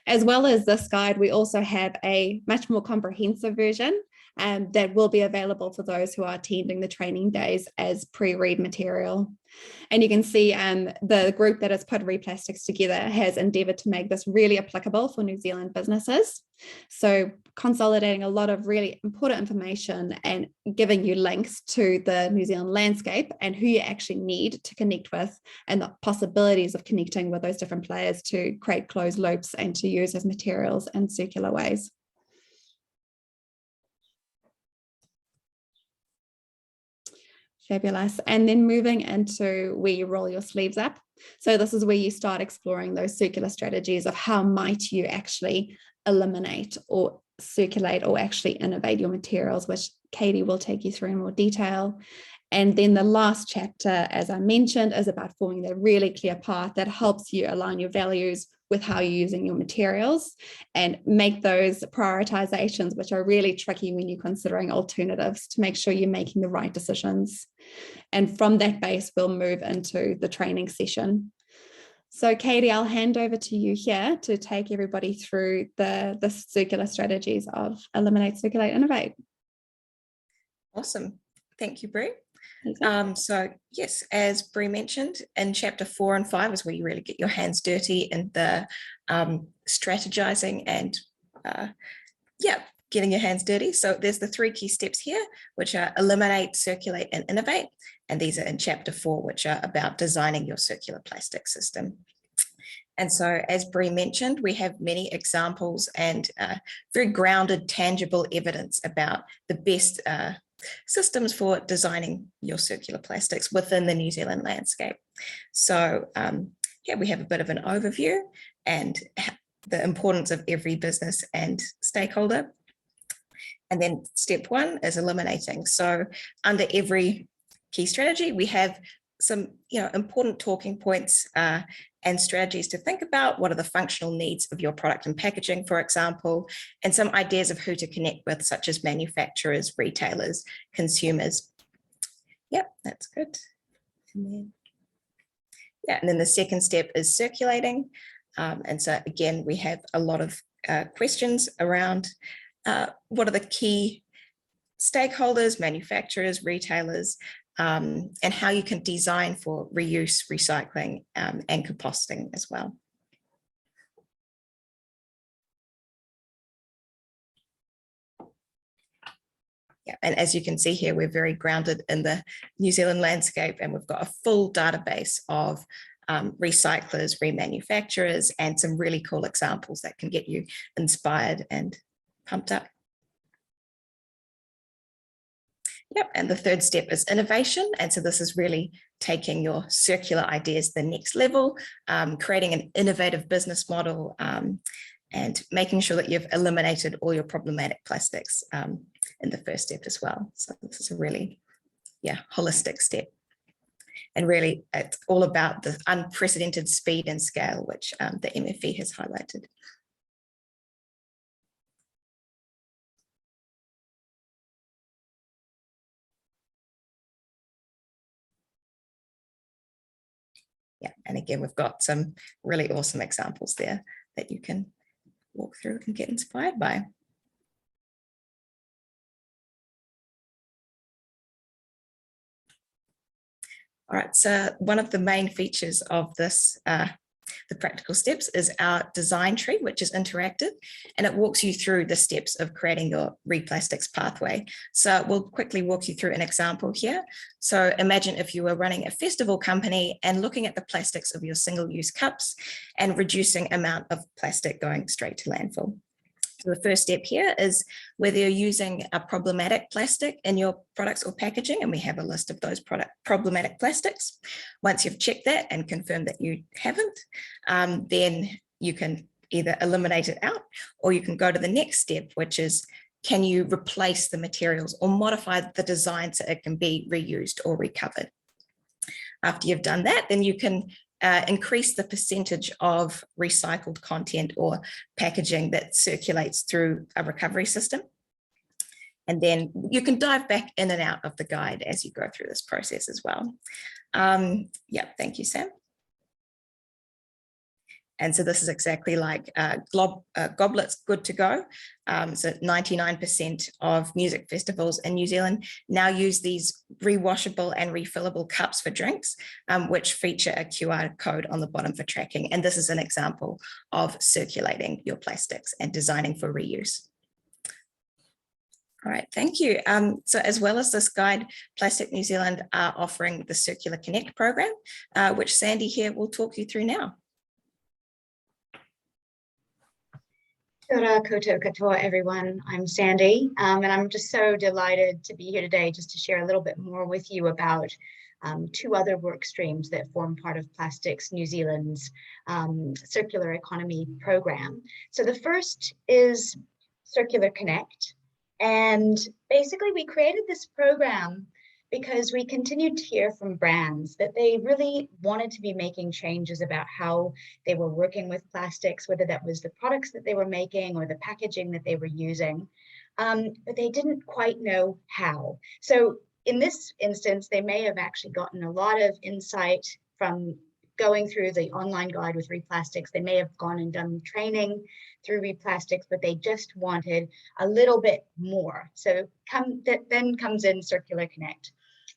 As well as this guide, we also have a much more comprehensive version that will be available for those who are attending the training days as pre-read material. And you can see the group that has put RePlastics together has endeavoured to make this really applicable for New Zealand businesses. So consolidating a lot of really important information and giving you links to the New Zealand landscape and who you actually need to connect with and the possibilities of connecting with those different players to create closed loops and to use those materials in circular ways. Fabulous. And then moving into where you roll your sleeves up. So this is where you start exploring those circular strategies of how might you actually eliminate or circulate or actually innovate your materials, which Katie will take you through in more detail. And then the last chapter, as I mentioned, is about forming that really clear path that helps you align your values with how you're using your materials and make those prioritizations, which are really tricky when you're considering alternatives, to make sure you're making the right decisions. And from that base, we'll move into the training session. So Katie, I'll hand over to you here to take everybody through the circular strategies of eliminate, circulate, innovate. Awesome. Thank you, Bree. So yes, as Bree mentioned, in chapter 4 and 5 is where you really get your hands dirty in the strategizing and getting your hands dirty. So there's the 3 key steps here, which are eliminate, circulate, and innovate. And these are in chapter 4, which are about designing your circular plastic system. And so, as Bree mentioned, we have many examples and very grounded, tangible evidence about the best systems for designing your circular plastics within the New Zealand landscape. So here we have a bit of an overview and the importance of every business and stakeholder. And then step 1 is eliminating. So under every key strategy, we have some important talking points and strategies to think about. What are the functional needs of your product and packaging, for example, and some ideas of who to connect with, such as manufacturers, retailers, consumers. Yep, that's good. And then the second step is circulating. And so again, we have a lot of questions around what are the key stakeholders, manufacturers, retailers, and how you can design for reuse, recycling, and composting as well. Yeah, and as you can see here, we're very grounded in the New Zealand landscape, and we've got a full database of recyclers, remanufacturers, and some really cool examples that can get you inspired and pumped up. Yep, and the third step is innovation. And so this is really taking your circular ideas to the next level, creating an innovative business model, and making sure that you've eliminated all your problematic plastics in the first step as well. So this is a really, holistic step. And really, it's all about the unprecedented speed and scale, which the MFE has highlighted. Yeah, and again, we've got some really awesome examples there that you can walk through and get inspired by. All right, so one of the main features of this, the practical steps, is our design tree, which is interactive, and it walks you through the steps of creating your replastics pathway. So we'll quickly walk you through an example here. So imagine if you were running a festival company and looking at the plastics of your single-use cups and reducing amount of plastic going straight to landfill. So the first step here is whether you're using a problematic plastic in your products or packaging, and we have a list of those problematic plastics. Once you've checked that and confirmed that you haven't, then you can either eliminate it out, or you can go to the next step, which is, can you replace the materials or modify the design so it can be reused or recovered? After you've done that, then you can increase the percentage of recycled content or packaging that circulates through a recovery system. And then you can dive back in and out of the guide as you go through this process as well. Yeah, thank you, Sam. And so this is exactly like Goblet's Good to Go. So 99% of music festivals in New Zealand now use these rewashable and refillable cups for drinks, which feature a QR code on the bottom for tracking. And this is an example of circulating your plastics and designing for reuse. All right, thank you. So as well as this guide, Plastic New Zealand are offering the Circular Connect program, which Sandy here will talk you through now. Kia ora koutou katoa, everyone. I'm Sandy, and I'm just so delighted to be here today just to share a little bit more with you about two other work streams that form part of Plastics New Zealand's circular economy program. So the first is Circular Connect, and basically we created this program because we continued to hear from brands that they really wanted to be making changes about how they were working with plastics, whether that was the products that they were making or the packaging that they were using, but they didn't quite know how. So in this instance, they may have actually gotten a lot of insight from going through the online guide with Replastics. They may have gone and done training through Replastics, but they just wanted a little bit more. So then comes in Circular Connect.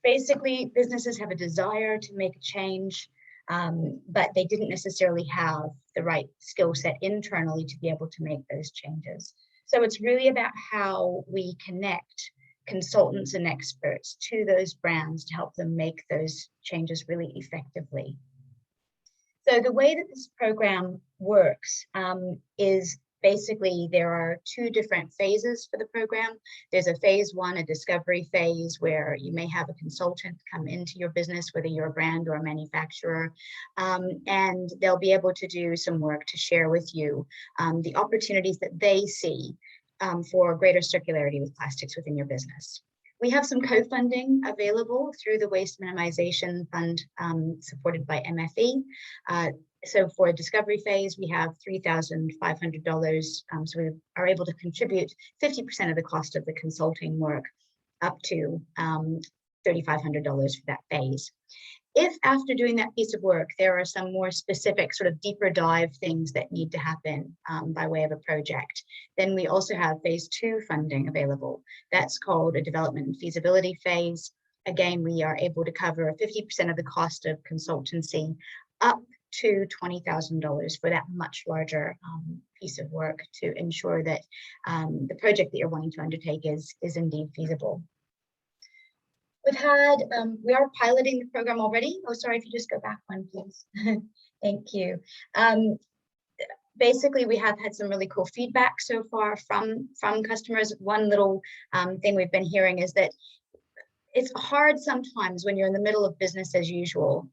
Basically, businesses have a desire to make a change, but they didn't necessarily have the right skill set internally to be able to make those changes. So it's really about how we connect consultants and experts to those brands to help them make those changes really effectively. So the way that this program works is Basically, there are two different phases for the program. There's a phase one, a discovery phase, where you may have a consultant come into your business, whether you're a brand or a manufacturer, and they'll be able to do some work to share with you the opportunities that they see for greater circularity with plastics within your business. We have some co-funding available through the Waste Minimization Fund supported by MFE. So for a discovery phase, we have $3,500. So we are able to contribute 50% of the cost of the consulting work up to $3,500 for that phase. If after doing that piece of work, there are some more specific sort of deeper dive things that need to happen by way of a project, then we also have phase two funding available. That's called a development and feasibility phase. Again, we are able to cover 50% of the cost of consultancy up to $20,000 for that much larger piece of work to ensure that the project that you're wanting to undertake is indeed feasible. We are piloting the program already. Oh, sorry, if you just go back one, please. Thank you. Basically, we have had some really cool feedback so far from customers. One little thing we've been hearing is that it's hard sometimes when you're in the middle of business as usual,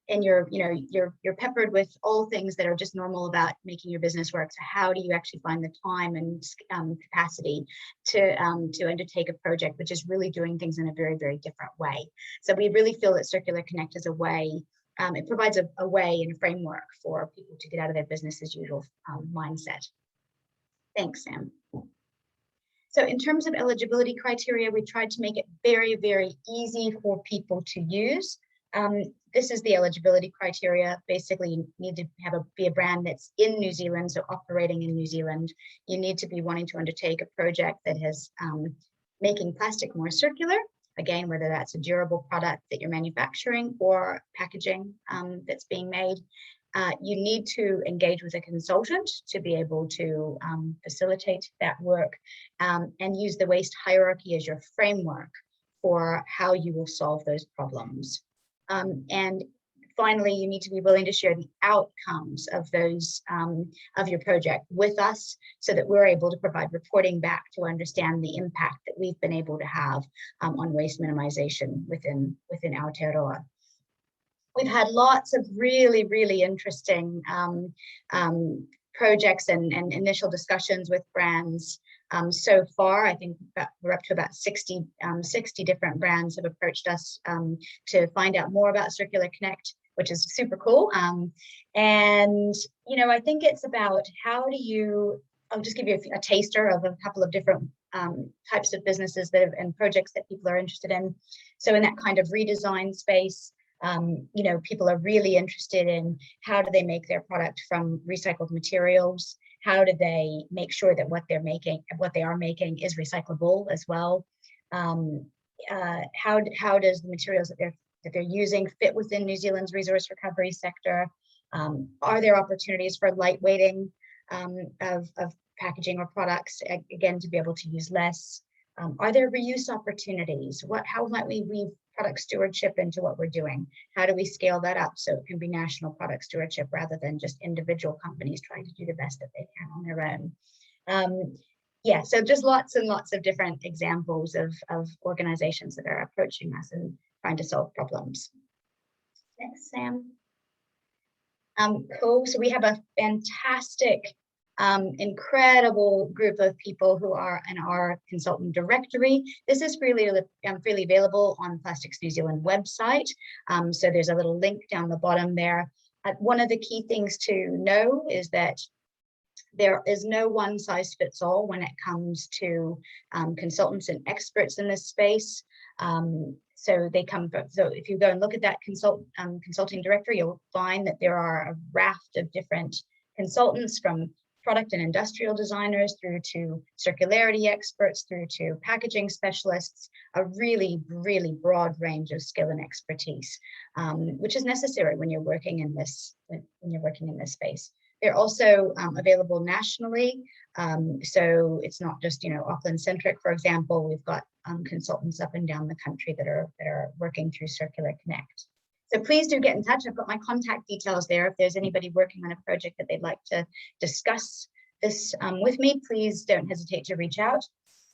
and you're peppered with all things that are just normal about making your business work. So how do you actually find the time and capacity to undertake a project which is really doing things in a very, very different way? So we really feel that Circular Connect is a way, it provides a way and a framework for people to get out of their business as usual mindset. Thanks, Sam. So in terms of eligibility criteria, we tried to make it very, very easy for people to use. This is the eligibility criteria. Basically, you need to be a brand that's in New Zealand, so operating in New Zealand. You need to be wanting to undertake a project that has making plastic more circular. Again, whether that's a durable product that you're manufacturing or packaging that's being made. You need to engage with a consultant to be able to facilitate that work and use the waste hierarchy as your framework for how you will solve those problems. And finally, you need to be willing to share the outcomes of those of your project with us so that we're able to provide reporting back to understand the impact that we've been able to have on waste minimization within Aotearoa. We've had lots of really, really interesting projects and initial discussions with brands. So far, I think we're up to about 60 different brands have approached us to find out more about Circular Connect, which is super cool. And, I think it's about how do you, I'll just give you a taster of a couple of different types of businesses and projects that people are interested in. So in that kind of redesign space, people are really interested in how do they make their product from recycled materials? How do they make sure that what they are making is recyclable as well? How does the materials that they're using fit within New Zealand's resource recovery sector? Are there opportunities for lightweighting of packaging or products, again, to be able to use less? Are there reuse opportunities? How might we weave product stewardship into what we're doing? How do we scale that up so it can be national product stewardship rather than just individual companies trying to do the best that they can on their own? So just lots and lots of different examples of organizations that are approaching us and trying to solve problems. Thanks, Sam. Cool. So we have a fantastic incredible group of people who are in our consultant directory. This is freely available on Plastics New Zealand website. So there's a little link down the bottom there. One of the key things to know is that there is no one size fits all when it comes to consultants and experts in this space. So if you go and look at that consulting directory, you'll find that there are a raft of different consultants, from product and industrial designers through to circularity experts, through to packaging specialists, a really, really broad range of skill and expertise, which is necessary when you're working in this space. They're also available nationally, so it's not just Auckland centric. For example, we've got consultants up and down the country that are working through Circular Connect. So please do get in touch. I've got my contact details there. If there's anybody working on a project that they'd like to discuss this with me, please don't hesitate to reach out.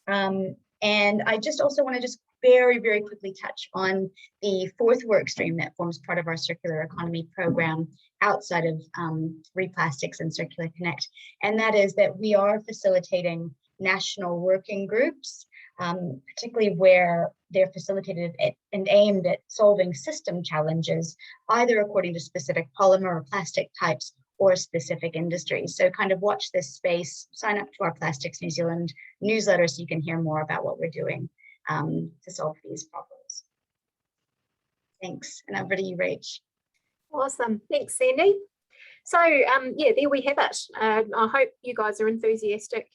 And I just also want to just very, very quickly touch on the fourth work stream that forms part of our circular economy program outside of Replastics and Circular Connect. And that is that we are facilitating national working groups, particularly where they're facilitated and aimed at solving system challenges, either according to specific polymer or plastic types or specific industries. So kind of watch this space, sign up to our Plastics New Zealand newsletter so you can hear more about what we're doing to solve these problems. Thanks, and over to you, Rach. Awesome, thanks, Sandy. So yeah, there we have it. I hope you guys are enthusiastic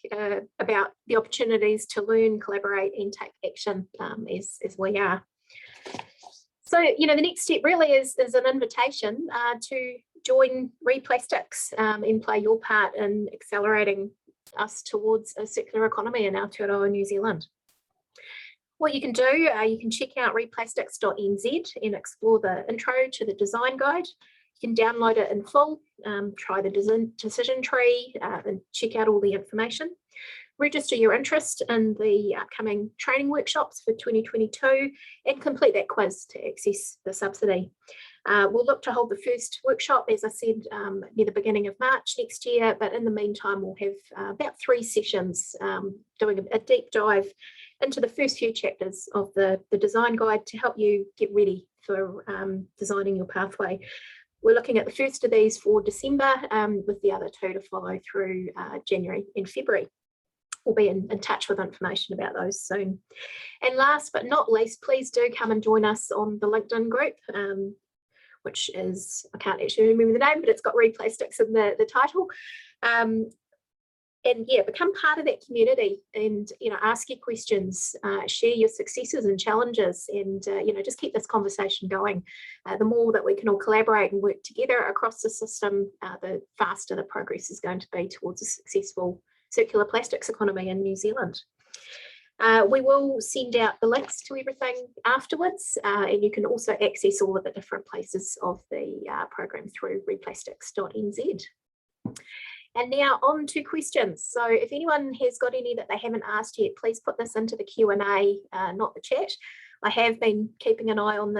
about the opportunities to learn, collaborate and take action as we are. So, you know, the next step really is an invitation to join Replastics and play your part in accelerating us towards a circular economy in Aotearoa, New Zealand. What you can do, you can check out replastics.nz and explore the intro to the design guide. You can download it in full, try the decision tree and check out all the information. Register your interest in the upcoming training workshops for 2022 and complete that quiz to access the subsidy. We'll look to hold the first workshop, as I said, near the beginning of March next year, but in the meantime, we'll have about 3 sessions doing a deep dive into the first few chapters of the design guide to help you get ready for designing your pathway. We're looking at the first of these for December, with the other 2 to follow through January and February. We'll be in touch with information about those soon. And last but not least, please do come and join us on the LinkedIn group, which is, I can't actually remember the name, but it's got Replastics in the title. And yeah, become part of that community and, you know, ask your questions, share your successes and challenges, and, you know, just keep this conversation going. The more that we can all collaborate and work together across the system, the faster the progress is going to be towards a successful circular plastics economy in New Zealand. We will send out the links to everything afterwards, and you can also access all of the different places of the program through replastics.nz. And now on to questions. So if anyone has got any that they haven't asked yet, please put this into the Q&A, not the chat. I have been keeping an eye on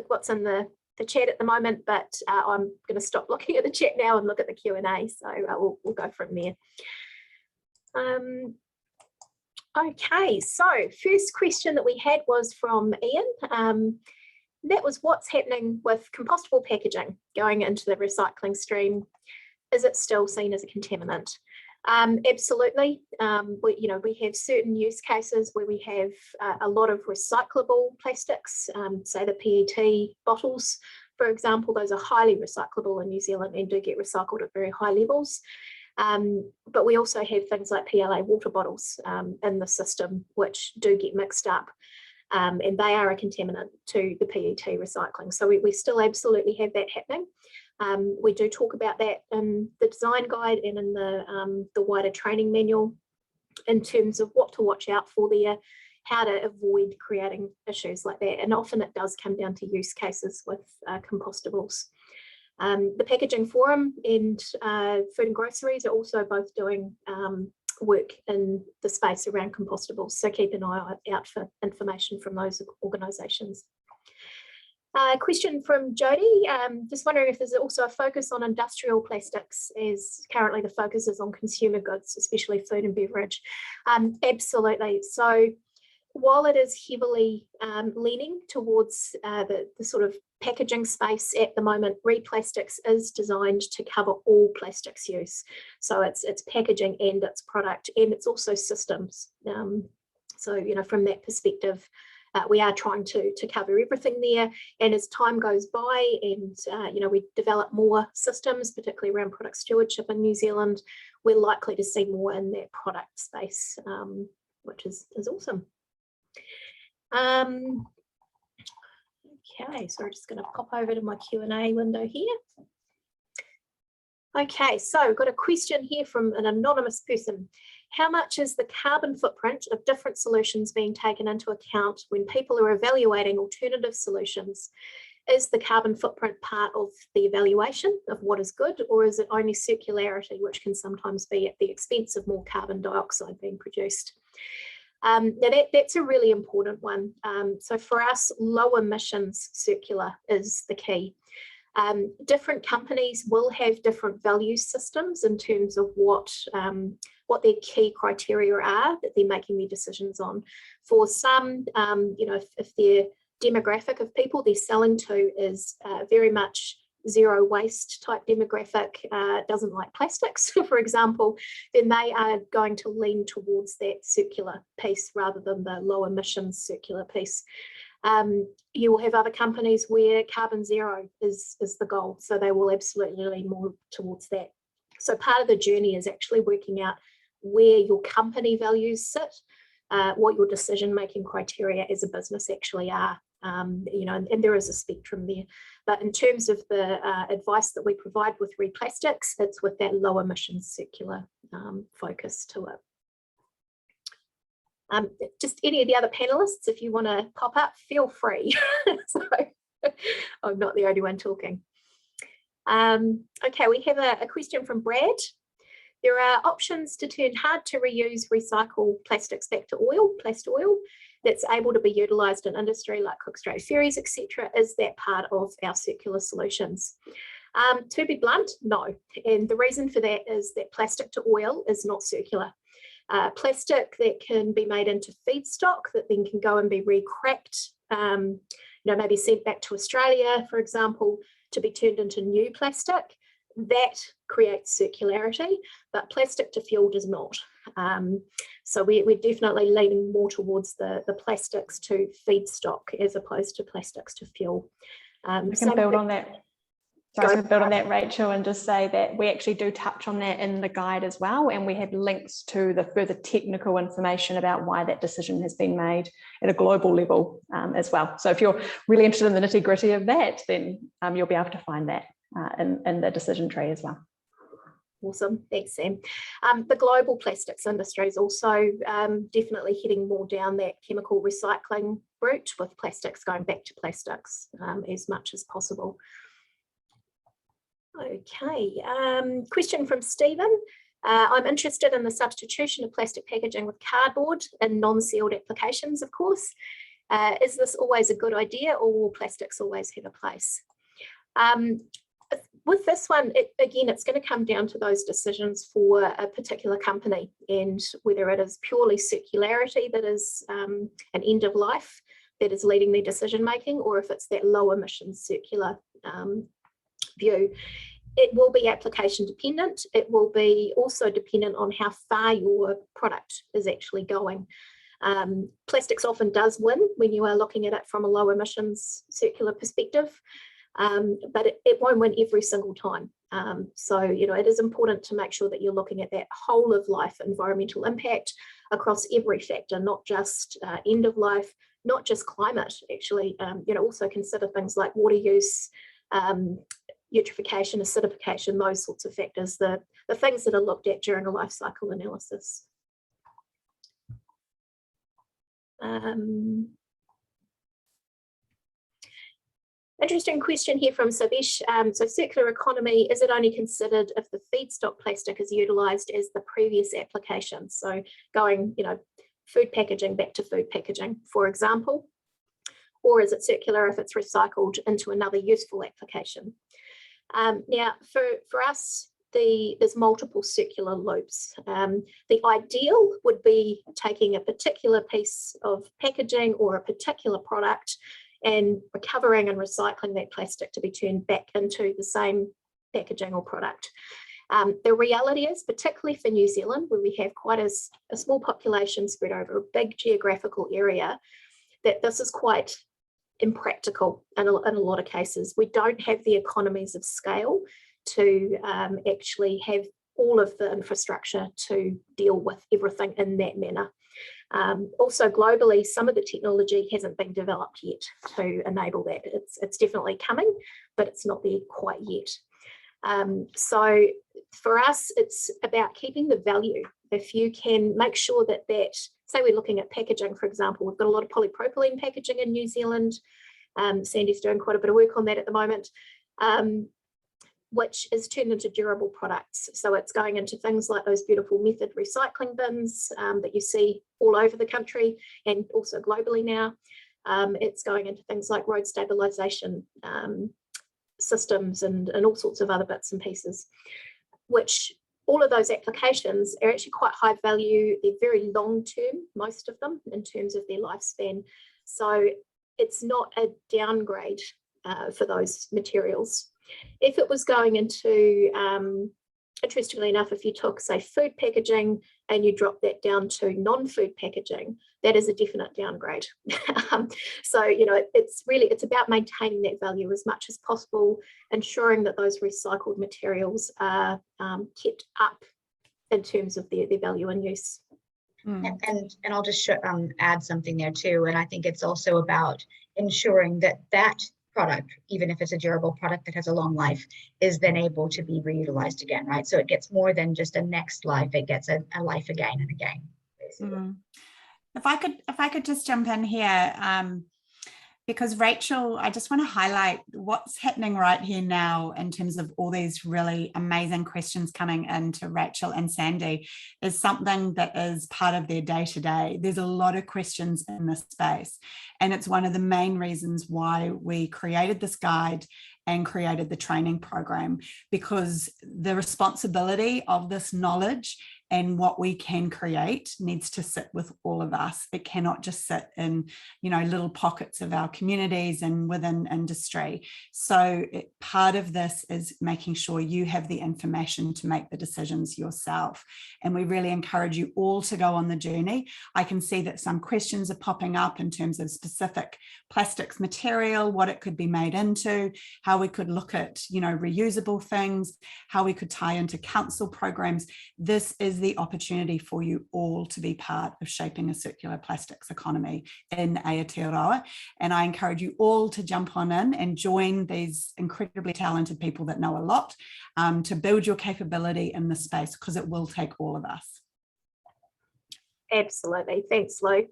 what's in the chat at the moment, but I'm going to stop looking at the chat now and look at the Q&A. So we'll go from there. Okay, so first question that we had was from Ian. That was, what's happening with compostable packaging going into the recycling stream? Is it still seen as a contaminant? Absolutely. We have certain use cases where we have a lot of recyclable plastics, say the PET bottles, for example. Those are highly recyclable in New Zealand and do get recycled at very high levels. But we also have things like PLA water bottles in the system, which do get mixed up, and they are a contaminant to the PET recycling. So we still absolutely have that happening. We do talk about that in the design guide and in the wider training manual in terms of what to watch out for there, how to avoid creating issues like that. And often it does come down to use cases with compostables. The Packaging Forum and Food and Groceries are also both doing work in the space around compostables. So keep an eye out for information from those organisations. Question from Jody, just wondering if there's also a focus on industrial plastics, as currently the focus is on consumer goods, especially food and beverage. Absolutely. So while it is heavily leaning towards the sort of packaging space at the moment, Replastics is designed to cover all plastics use. So it's packaging and it's product, and it's also systems. So, you know, from that perspective, we are trying to cover everything there. And as time goes by and, you know, we develop more systems, particularly around product stewardship in New Zealand, we're likely to see more in that product space, which is awesome. Okay, so I'm just going to pop over to my Q&A window here. Okay, so we've got a question here from an anonymous person. How much is the carbon footprint of different solutions being taken into account when people are evaluating alternative solutions? is the carbon footprint part of the evaluation of what is good, or is it only circularity, which can sometimes be at the expense of more carbon dioxide being produced? Now that's a really important one. So for us, low emissions circular is the key. Different companies will have different value systems in terms of what their key criteria are that they're making their decisions on. For some, if their demographic of people they're selling to is very much zero waste type demographic, doesn't like plastics, for example, then they are going to lean towards that circular piece rather than the low emissions circular piece. You will have other companies where carbon zero is the goal, so they will absolutely lean more towards that. So part of the journey is actually working out where your company values sit, what your decision-making criteria as a business actually are. And there is a spectrum there. But in terms of the advice that we provide with Replastics, it's with that low emissions circular focus to it. Just any of the other panelists, if you want to pop up, feel free. So I'm not the only one talking. Okay, we have a question from Brad. There are options to turn hard to reuse recycle plastics back to oil, plast oil, that's able to be utilised in industry like Cook Strait ferries, etc. Is that part of our circular solutions? To be blunt, no. And the reason for that is that plastic to oil is not circular. Plastic that can be made into feedstock that then can go and be recracked, maybe sent back to Australia, for example, to be turned into new plastic, that creates circularity, but plastic to fuel does not. So we're definitely leaning more towards the plastics to feedstock as opposed to plastics to fuel. I can build on that. So I was going to build on that, Rachel, and just say that we actually do touch on that in the guide as well, and we have links to the further technical information about why that decision has been made at a global level as well. So if you're really interested in the nitty-gritty of that, then you'll be able to find that in the decision tree as well. Awesome, thanks, Sam. The global plastics industry is also definitely heading more down that chemical recycling route, with plastics going back to plastics as much as possible. Okay, question from Stephen. I'm interested in the substitution of plastic packaging with cardboard in non-sealed applications, of course. Is this always a good idea, or will plastics always have a place? With this one, again, it's going to come down to those decisions for a particular company, and whether it is purely circularity that is an end of life that is leading their decision making, or if it's that low emissions circular view. It will be application dependent. It will be also dependent on how far your product is actually going. Plastics often does win when you are looking at it from a low emissions circular perspective, but it won't win every single time. So, it is important to make sure that you're looking at that whole of life environmental impact across every factor, not just end of life, not just climate, actually. Also consider things like water use, eutrophication, acidification, those sorts of factors, the things that are looked at during a life cycle analysis. Interesting question here from Savesh. So circular economy, is it only considered if the feedstock plastic is utilised as the previous application? So going, food packaging back to food packaging, for example, or is it circular if it's recycled into another useful application? Now, for us, there's multiple circular loops. The ideal would be taking a particular piece of packaging or a particular product and recovering and recycling that plastic to be turned back into the same packaging or product. The reality is, particularly for New Zealand, where we have quite a small population spread over a big geographical area, that this is quite impractical in a lot of cases. We don't have the economies of scale to actually have all of the infrastructure to deal with everything in that manner. Also globally, some of the technology hasn't been developed yet to enable that. It's definitely coming, but it's not there quite yet. So for us, it's about keeping the value. If you can make sure that, say we're looking at packaging, for example, we've got a lot of polypropylene packaging in New Zealand. Sandy's doing quite a bit of work on that at the moment, which is turned into durable products. So it's going into things like those beautiful method recycling bins that you see all over the country and also globally now. It's going into things like road stabilisation systems and all sorts of other bits and pieces, which all of those applications are actually quite high value. They're very long term, most of them, in terms of their lifespan. So it's not a downgrade for those materials. If it was going into, interestingly enough, if you took, say, food packaging and you drop that down to non-food packaging, that is a definite downgrade. So, you know, it's about maintaining that value as much as possible, ensuring that those recycled materials are kept up in terms of their value and use. And I'll just add something there too. And I think it's also about ensuring that that product, even if it's a durable product that has a long life, is then able to be reutilized again, right? So it gets more than just a next life, it gets a life again and again, basically. If I could just jump in here, because Rachel, I just want to highlight what's happening right here now in terms of all these really amazing questions coming into Rachel and Sandy is something that is part of their day-to-day. There's a lot of questions in this space, and it's one of the main reasons why we created this guide and created the training program, because the responsibility of this knowledge and what we can create needs to sit with all of us. It cannot just sit in, you know, little pockets of our communities and within industry. So part of this is making sure you have the information to make the decisions yourself. And we really encourage you all to go on the journey. I can see that some questions are popping up in terms of specific plastics material, what it could be made into, how we could look at, you know, reusable things, how we could tie into council programs. This is the opportunity for you all to be part of shaping a circular plastics economy in Aotearoa. And I encourage you all to jump on in and join these incredibly talented people that know a lot to build your capability in this space, because it will take all of us. Absolutely. Thanks, Lou.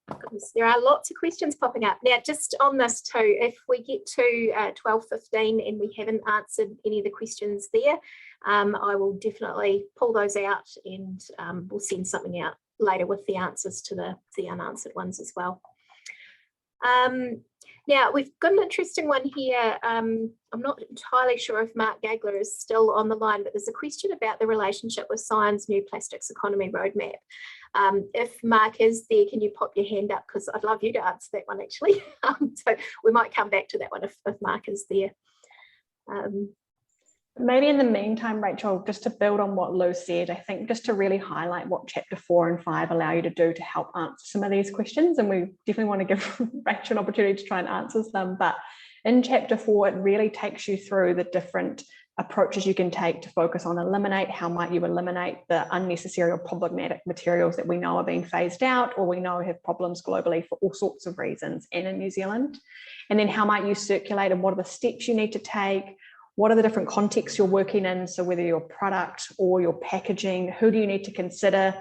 Goodness, there are lots of questions popping up. Now, just on this too, if we get to 12:15 and we haven't answered any of the questions there, I will definitely pull those out and we'll send something out later with the answers to the unanswered ones as well. Now, we've got an interesting one here. I'm not entirely sure if Mark Gagler is still on the line, but there's a question about the relationship with Science New Plastics Economy Roadmap. If Mark is there, can you pop your hand up? Because I'd love you to answer that one, actually. So we might come back to that one if Mark is there. Maybe in the meantime, Rachel, just to build on what Lou said, I think just to really highlight what chapter 4 and 5 allow you to do to help answer some of these questions. And we definitely want to give Rachel an opportunity to try and answer some. But in chapter 4, it really takes you through the different approaches you can take to focus on eliminate. How might you eliminate the unnecessary or problematic materials that we know are being phased out or we know have problems globally for all sorts of reasons and in New Zealand? And then how might you circulate and what are the steps you need to take? What are the different contexts you're working in? So whether your product or your packaging, who do you need to consider?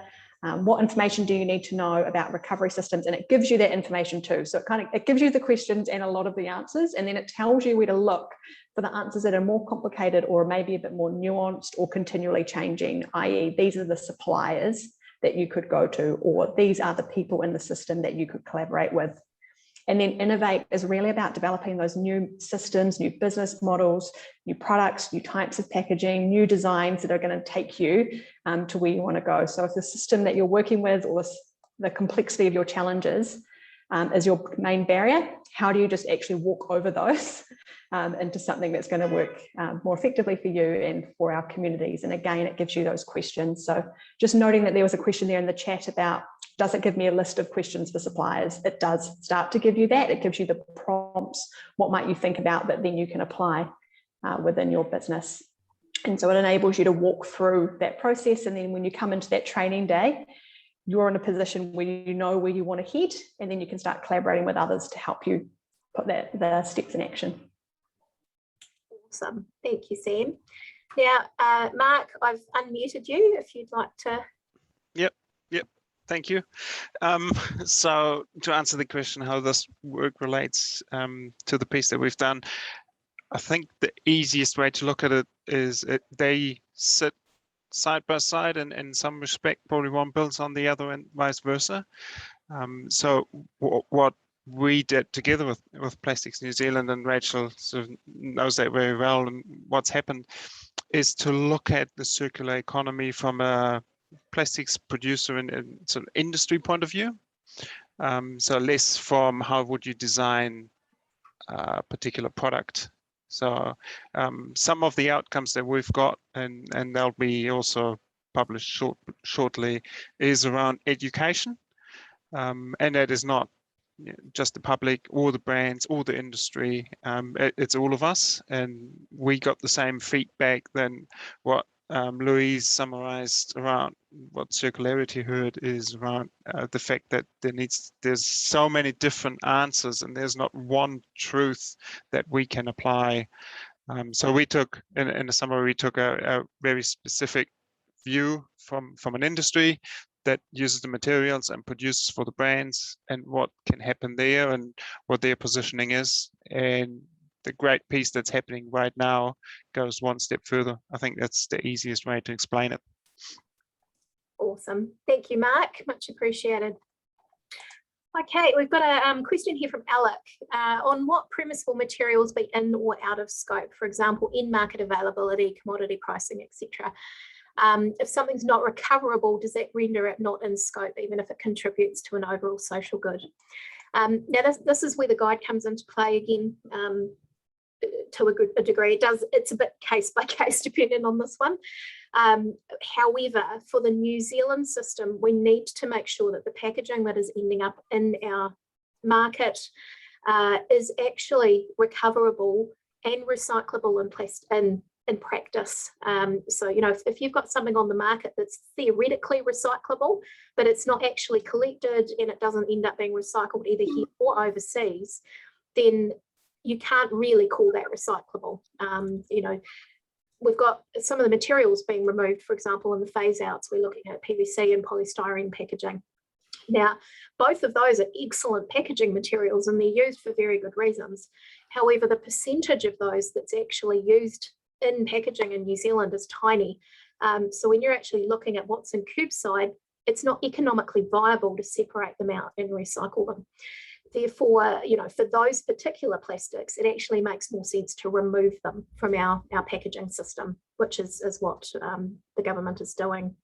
What information do you need to know about recovery systems? And it gives you that information too. So it gives you the questions and a lot of the answers, and then it tells you where to look for the answers that are more complicated or maybe a bit more nuanced or continually changing, i.e. these are the suppliers that you could go to, or these are the people in the system that you could collaborate with. And then innovate is really about developing those new systems, new business models, new products, new types of packaging, new designs that are going to take you to where you want to go. So if the system that you're working with or the complexity of your challenges is your main barrier, how do you just actually walk over those into something that's going to work more effectively for you and for our communities? And again, it gives you those questions. So just noting that there was a question there in the chat about, does it give me a list of questions for suppliers? It does start to give you that. It gives you the prompts. What might you think about that then you can apply within your business? And so it enables you to walk through that process. And then when you come into that training day, you're in a position where you know where you want to head, and then you can start collaborating with others to help you put the steps in action. Awesome. Thank you, Sam. Now, Mark, I've unmuted you if you'd like to. Yep. Thank you. So to answer the question how this work relates to the piece that we've done, I think the easiest way to look at it is they sit side by side, and in some respect probably one builds on the other and vice versa. So what we did together with Plastics New Zealand, and Rachel sort of knows that very well, and what's happened is to look at the circular economy from a plastics producer and sort of industry point of view. So less from how would you design a particular product. So some of the outcomes that we've got, and they'll be also published shortly, is around education. And that is not just the public or the brands or the industry, it's all of us. And we got the same feedback than what Louise summarized around what Circularity heard, is around the fact that there's so many different answers and there's not one truth that we can apply. So we took, in the summary, we took a very specific view from an industry that uses the materials and produces for the brands, and what can happen there and what their positioning is. And the great piece that's happening right now goes one step further. I think that's the easiest way to explain it. Awesome. Thank you, Mark. Much appreciated. Okay, we've got a question here from Alec. On what premise will materials be in or out of scope? For example, in market availability, commodity pricing, etc. If something's not recoverable, does that render it not in scope, even if it contributes to an overall social good? Now, this is where the guide comes into play again, to a degree. It's a bit case by case depending on this one. However, for the New Zealand system, we need to make sure that the packaging that is ending up in our market is actually recoverable and recyclable in practice. So, you know, if you've got something on the market that's theoretically recyclable, but it's not actually collected and it doesn't end up being recycled either here or overseas, then you can't really call that recyclable. You know, we've got some of the materials being removed. For example, in the phase outs, we're looking at PVC and polystyrene packaging. Now, both of those are excellent packaging materials and they're used for very good reasons. However, the percentage of those that's actually used in packaging in New Zealand is tiny. So when you're actually looking at what's in curbside, it's not economically viable to separate them out and recycle them. Therefore, you know, for those particular plastics, it actually makes more sense to remove them from our packaging system, which is what the government is doing.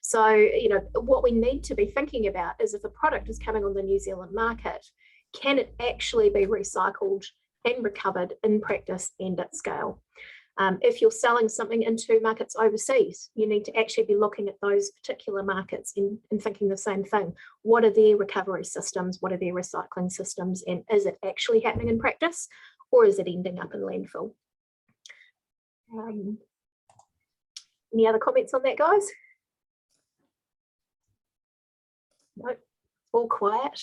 So, you know, what we need to be thinking about is if a product is coming on the New Zealand market, can it actually be recycled and recovered in practice and at scale? If you're selling something into markets overseas, you need to actually be looking at those particular markets and thinking the same thing. What are their recovery systems? What are their recycling systems? And is it actually happening in practice, or is it ending up in landfill? Any other comments on that, guys? No, all quiet.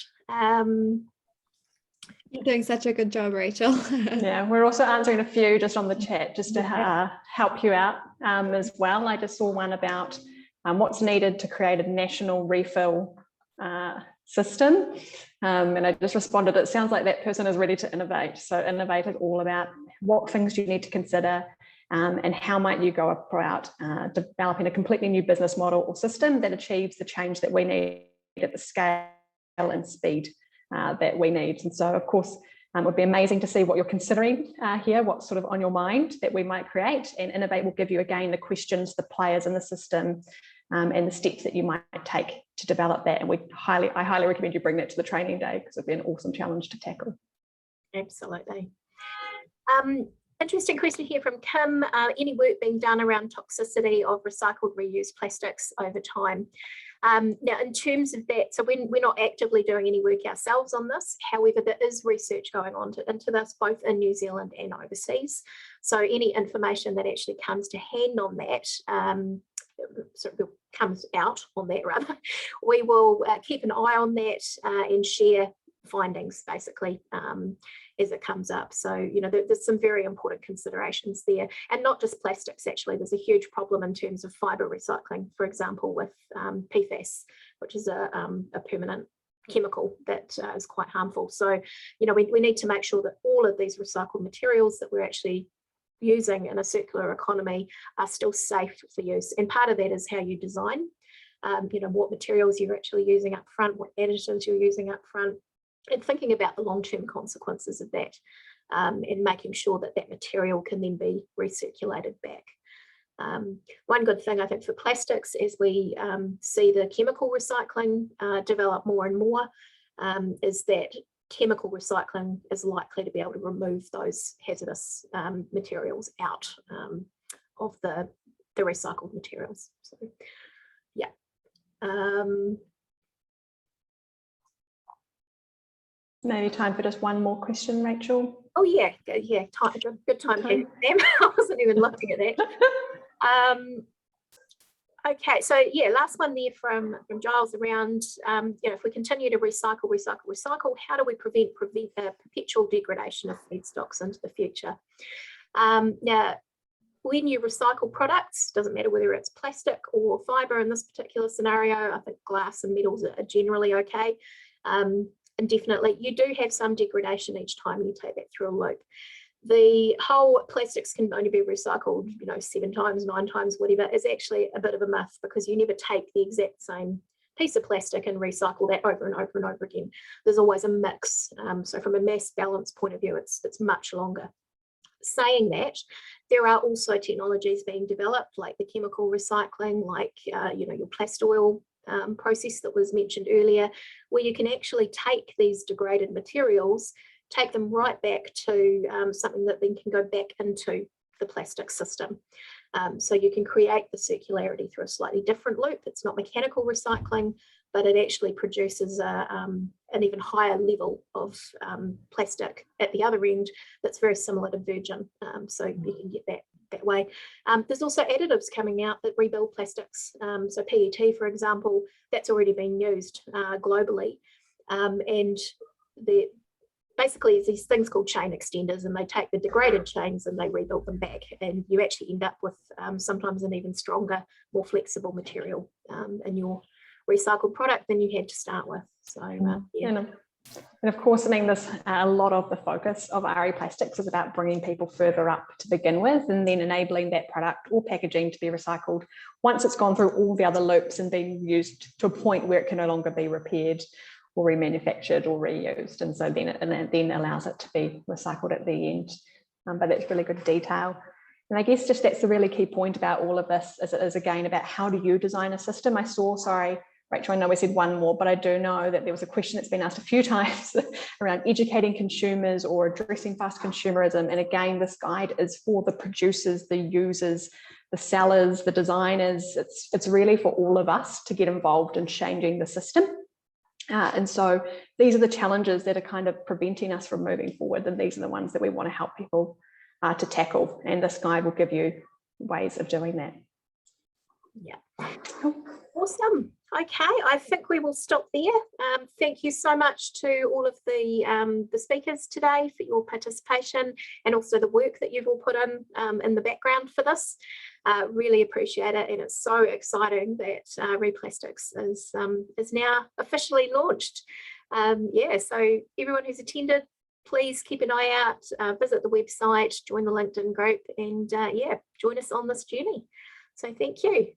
You're doing such a good job, Rachel. Yeah, we're also answering a few just on the chat just to help you out as well. I just saw one about what's needed to create a national refill system. And I just responded, it sounds like that person is ready to innovate. So innovate is all about what things you need to consider and how might you go about developing a completely new business model or system that achieves the change that we need at the scale and speed that we need. And so, of course, it would be amazing to see what you're considering here, what's sort of on your mind that we might create. And Innovate will give you, again, the questions, the players in the system, and the steps that you might take to develop that. And I highly recommend you bring that to the training day because it'd be an awesome challenge to tackle. Absolutely. Interesting question here from Kim. Any work being done around toxicity of recycled reused plastics over time? Now, in terms of that, so we're not actively doing any work ourselves on this. However, there is research going on into this, both in New Zealand and overseas. So any information that actually comes to hand on that, comes out on that rather, we will keep an eye on that and share findings, basically. as it comes up. So, you know, there's some very important considerations there, and not just plastics. Actually, there's a huge problem in terms of fibre recycling, for example, with PFAS, which is a permanent chemical that is quite harmful. So, you know, we need to make sure that all of these recycled materials that we're actually using in a circular economy are still safe for use. And part of that is how you design, you know, what materials you're actually using up front, what additives you're using up front, and thinking about the long-term consequences of that, and making sure that that material can then be recirculated back. One good thing I think for plastics is we see the chemical recycling develop more and more, is that chemical recycling is likely to be able to remove those hazardous materials out of the recycled materials. So, yeah. Maybe time for just one more question, Rachel. Oh yeah, good time. Okay. I wasn't even looking at that. Okay, so yeah, last one there from Giles around, you know, if we continue to recycle, how do we prevent perpetual degradation of feedstocks into the future? Now, when you recycle products, doesn't matter whether it's plastic or fibre in this particular scenario, I think glass and metals are generally okay. And definitely, you do have some degradation each time you take that through a loop. The whole plastics can only be recycled, you know, 7 times, 9 times, whatever, is actually a bit of a myth, because you never take the exact same piece of plastic and recycle that over and over and over again. There's always a mix. So from a mass balance point of view, it's much longer. Saying that, there are also technologies being developed, like the chemical recycling, like you know, your plast oil process that was mentioned earlier, where you can actually take these degraded materials, take them right back to something that then can go back into the plastic system. So you can create the circularity through a slightly different loop. It's not mechanical recycling, but it actually produces an even higher level of plastic at the other end that's very similar to virgin. So you can get that way. There's also additives coming out that rebuild plastics. So PET, for example, that's already been used globally. And basically these things called chain extenders, and they take the degraded chains and they rebuild them back, and you actually end up with sometimes an even stronger, more flexible material in your recycled product than you had to start with. So yeah. And of course, I mean, there's a lot of the focus of RE Plastics is about bringing people further up to begin with, and then enabling that product or packaging to be recycled once it's gone through all the other loops and been used to a point where it can no longer be repaired or remanufactured or reused. And so then it then allows it to be recycled at the end. But that's really good detail. And I guess just that's the really key point about all of this is again about how do you design a system. I saw, sorry, Rachel, I know we said one more, but I do know that there was a question that's been asked a few times around educating consumers or addressing fast consumerism. And again, this guide is for the producers, the users, the sellers, the designers. It's really for all of us to get involved in changing the system. And so these are the challenges that are kind of preventing us from moving forward. And these are the ones that we want to help people to tackle. And this guide will give you ways of doing that. Yeah. Awesome. Okay, I think we will stop there. Thank you so much to all of the speakers today for your participation, and also the work that you've all put in the background for this. Really appreciate it, and it's so exciting that RePlastics is now officially launched. Yeah, so everyone who's attended, please keep an eye out, visit the website, join the LinkedIn group, and yeah, join us on this journey. So thank you.